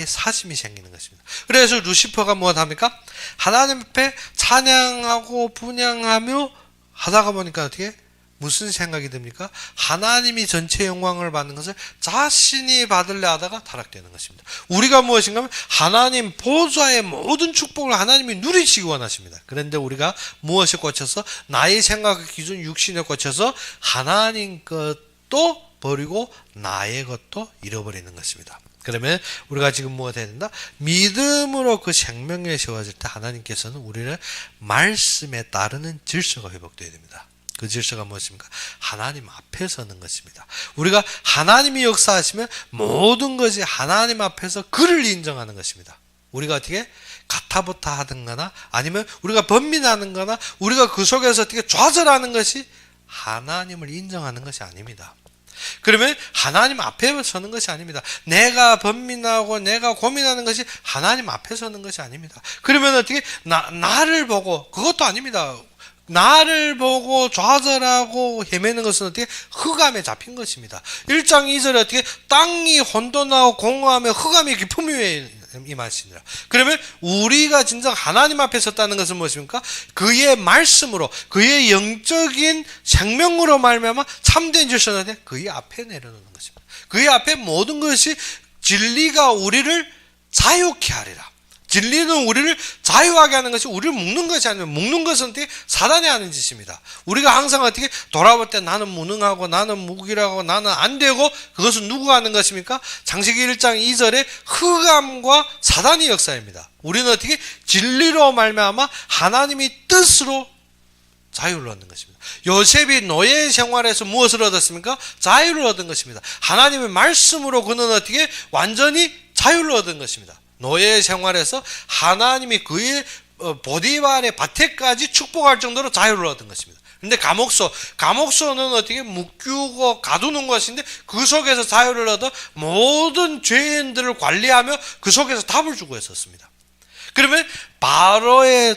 사심이 생기는 것입니다. 그래서 루시퍼가 무엇합니까? 하나님 앞에 찬양하고 분양하며 하다가 보니까 어떻게? 무슨 생각이 듭니까? 하나님이 전체 영광을 받는 것을 자신이 받으려 하다가 타락되는 것입니다. 우리가 무엇인가 하면 하나님 보좌의 모든 축복을 하나님이 누리시기 원하십니다. 그런데 우리가 무엇에 꽂혀서 나의 생각 기준 육신에 꽂혀서 하나님 것도 버리고 나의 것도 잃어버리는 것입니다. 그러면 우리가 지금 뭐가 해야 된다? 믿음으로 그 생명에 세워질 때 하나님께서는 우리를 말씀에 따르는 질서가 회복되어야 됩니다. 그 질서가 무엇입니까? 하나님 앞에 서는 것입니다. 우리가 하나님이 역사하시면 모든 것이 하나님 앞에서 그를 인정하는 것입니다. 우리가 어떻게 가타부타 하든 거나 아니면 우리가 번민하는 거나 우리가 그 속에서 어떻게 좌절하는 것이 하나님을 인정하는 것이 아닙니다. 그러면 하나님 앞에 서는 것이 아닙니다. 내가 번민하고 내가 고민하는 것이 하나님 앞에 서는 것이 아닙니다. 그러면 어떻게 나를 보고 그것도 아닙니다. 나를 보고 좌절하고 헤매는 것은 어떻게 흑암에 잡힌 것입니다. 1장 2절에 어떻게 땅이 혼돈하고 공허하며 흑암의 깊음이 임하시니라. 그러면 우리가 진정 하나님 앞에 섰다는 것은 무엇입니까? 그의 말씀으로 그의 영적인 생명으로 말미암아 참된 질서는 그의 앞에 내려놓는 것입니다. 그의 앞에 모든 것이 진리가 우리를 자유케 하리라. 진리는 우리를 자유하게 하는 것이 우리를 묶는 것이 아니면 묶는 것은 어떻게 사단이 하는 짓입니다. 우리가 항상 어떻게 돌아볼 때 나는 무능하고 나는 무기라고 나는 안 되고 그것은 누구가 하는 것입니까? 창세기 1장 2절에 흑암과 사단이 역사입니다. 우리는 어떻게 진리로 말미암아 하나님의 뜻으로 자유를 얻는 것입니다. 요셉이 노예 생활에서 무엇을 얻었습니까? 자유를 얻은 것입니다. 하나님의 말씀으로 그는 어떻게 완전히 자유를 얻은 것입니다. 노예 생활에서 하나님이 그의 보디발의 밭에까지 축복할 정도로 자유를 얻은 것입니다. 그런데 감옥소는 어떻게 묶이고 가두는 것인데 그 속에서 자유를 얻어 모든 죄인들을 관리하며 그 속에서 답을 주고 있었습니다. 그러면 바로의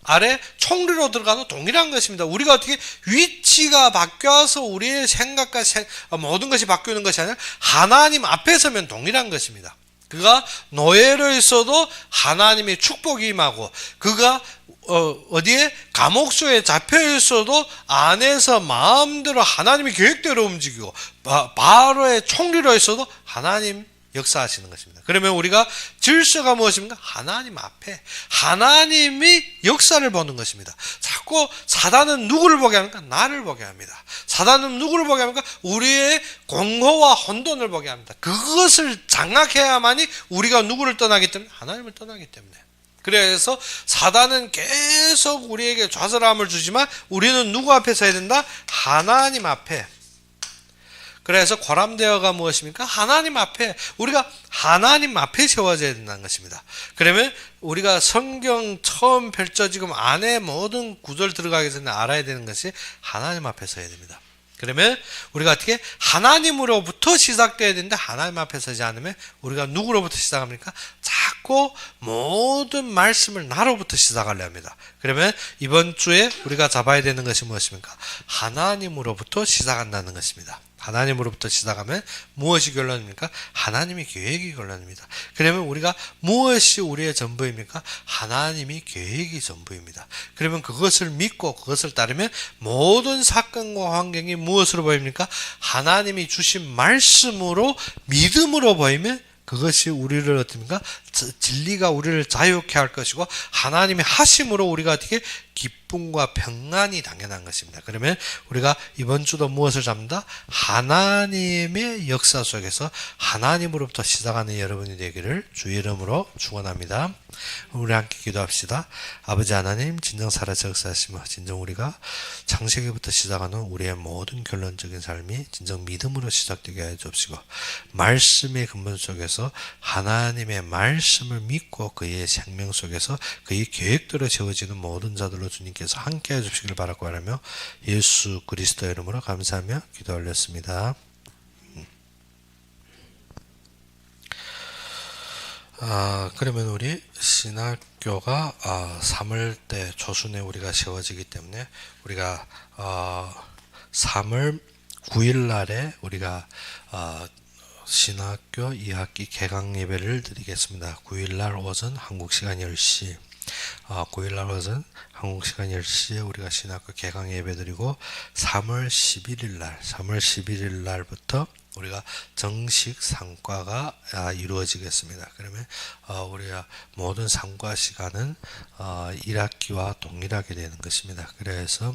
아래 총리로 들어가도 동일한 것입니다. 우리가 어떻게 위치가 바뀌어서 우리의 생각과 모든 것이 바뀌는 것이 아니라 하나님 앞에 서면 동일한 것입니다. 그가 노예로 있어도 하나님의 축복이 임하고 그가 어디에 감옥소에 잡혀 있어도 안에서 마음대로 하나님의 계획대로 움직이고 바로의 총리로 있어도 하나님 역사하시는 것입니다. 그러면 우리가 질서가 무엇입니까? 하나님 앞에 하나님이 역사를 보는 것입니다. 자꾸 사단은 누구를 보게 합니까? 나를 보게 합니다. 사단은 누구를 보게 합니까? 우리의 공허와 혼돈을 보게 합니다. 그것을 장악해야만이 우리가 누구를 떠나기 때문에? 하나님을 떠나기 때문에. 그래서 사단은 계속 우리에게 좌절함을 주지만 우리는 누구 앞에 서야 된다? 하나님 앞에. 그래서 고람대어가 무엇입니까? 하나님 앞에, 우리가 하나님 앞에 세워져야 된다는 것입니다. 그러면 우리가 성경 처음 펼쳐지고 안에 모든 구절 들어가기 전에 알아야 되는 것이 하나님 앞에 서야 됩니다. 그러면 우리가 어떻게 하나님으로부터 시작돼야 되는데 하나님 앞에 서지 않으면 우리가 누구로부터 시작합니까? 자꾸 모든 말씀을 나로부터 시작하려 합니다. 그러면 이번 주에 우리가 잡아야 되는 것이 무엇입니까? 하나님으로부터 시작한다는 것입니다. 하나님으로부터 시작하면 무엇이 결론입니까? 하나님의 계획이 결론입니다. 그러면 우리가 무엇이 우리의 전부입니까? 하나님의 계획이 전부입니다. 그러면 그것을 믿고 그것을 따르면 모든 사건과 환경이 무엇으로 보입니까? 하나님이 주신 말씀으로 믿음으로 보이면 그것이 우리를 어떻습니까? 진리가 우리를 자유케 할 것이고 하나님의 하심으로 우리가 어떻게 기쁨과 평안이 당연한 것입니다. 그러면 우리가 이번 주도 무엇을 잡는다? 하나님의 역사 속에서 하나님으로부터 시작하는 여러분이 되기를 주의 이름으로 축원합니다. 우리 함께 기도합시다. 아버지 하나님, 진정 살아서 역사하시며 진정 우리가 창세기부터 시작하는 우리의 모든 결론적인 삶이 진정 믿음으로 시작되게 해 주옵시고 말씀의 근본 속에서 하나님의 말씀을 믿고 그의 생명 속에서 그의 계획대로 세워지는 모든 자들로 주님께서 함께 해 주시기를 바라고 하며 예수 그리스도의 이름으로 감사하며 기도 올렸습니다. 그러면 우리 신학교가 3월때 조순에 우리가 세워지기 때문에 우리가 3월 9일 날에 우리가 신학교 2학기 개강 예배를 드리겠습니다. 9일 날 오전 한국 시간 10시 9일 날 오전 한국 시간 10시에 우리가 신학교 개강 예배 드리고 3월 11일 날부터 우리가 정식 상과가 이루어지겠습니다. 그러면 우리가 모든 상과 시간은 1학기와 동일하게 되는 것입니다. 그래서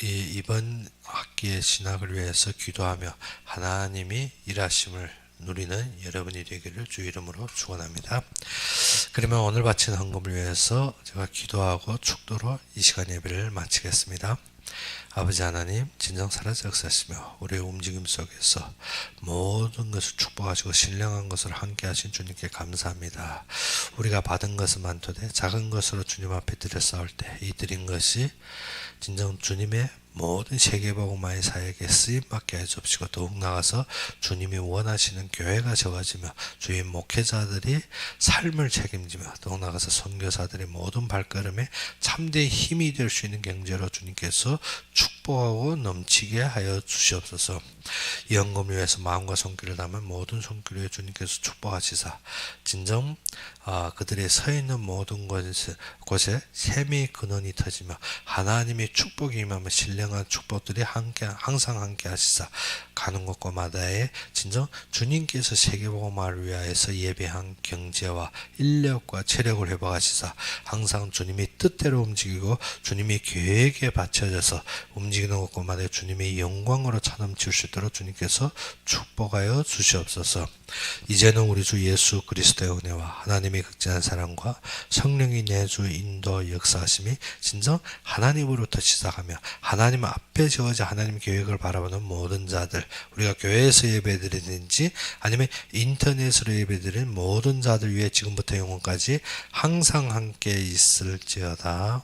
이번 학기의 신학을 위해서 기도하며 하나님이 일하심을 누리는 여러분이 되기를 주 이름으로 축원합니다. 그러면 오늘 바친 헌금을 위해서 제가 기도하고 축도로 이 시간 예배를 마치겠습니다. 아버지 하나님, 진정살아서 역사하시며 우리의 움직임 속에서 모든 것을 축복하시고 신령한 것을 함께 하신 주님께 감사합니다. 우리가 받은 것은 많도되 작은 것으로 주님 앞에 드려 싸울 때 이 드린 것이 진정 주님의 모든 세계복음화의 사역에 쓰임받게 해주시고 더욱 나아가서 주님이 원하시는 교회가 세워지며 주의 목회자들이 삶을 책임지며 더욱 나아가서 선교사들의 모든 발걸음에 참된 힘이 될 수 있는 경제로 주님께서 축복하고 넘치게 하여 주시옵소서. 이 헌금을 위해서 마음과 손길을 담은 모든 손길에 주님께서 축복하시사 진정 그들이 서 있는 모든 곳에 샘의 근원이 터지며 하나님의 축복이 임하며 신령한 축복들이 항상 함께 하시사 가는 곳마다에 진정 주님께서 세계복음화를 위하여서 예배한 경제와 인력과 체력을 회복하시사 항상 주님의 뜻대로 움직이고 주님의 계획에 받쳐져서 움직이는 곳마다 주님의 영광으로 차넘칠 수 있도록 주님께서 축복하여 주시옵소서. 이제는 우리 주 예수 그리스도의 은혜와 하나님의 극진한 사랑과 성령의 내주 인도 역사하심이 진정 하나님으로부터 시작하며 하나님 앞에 세워져 하나님 계획을 바라보는 모든 자들, 우리가 교회에서 예배드리든지 아니면 인터넷으로 예배드리는 모든 자들 위해 지금부터 영원까지 항상 함께 있을지어다.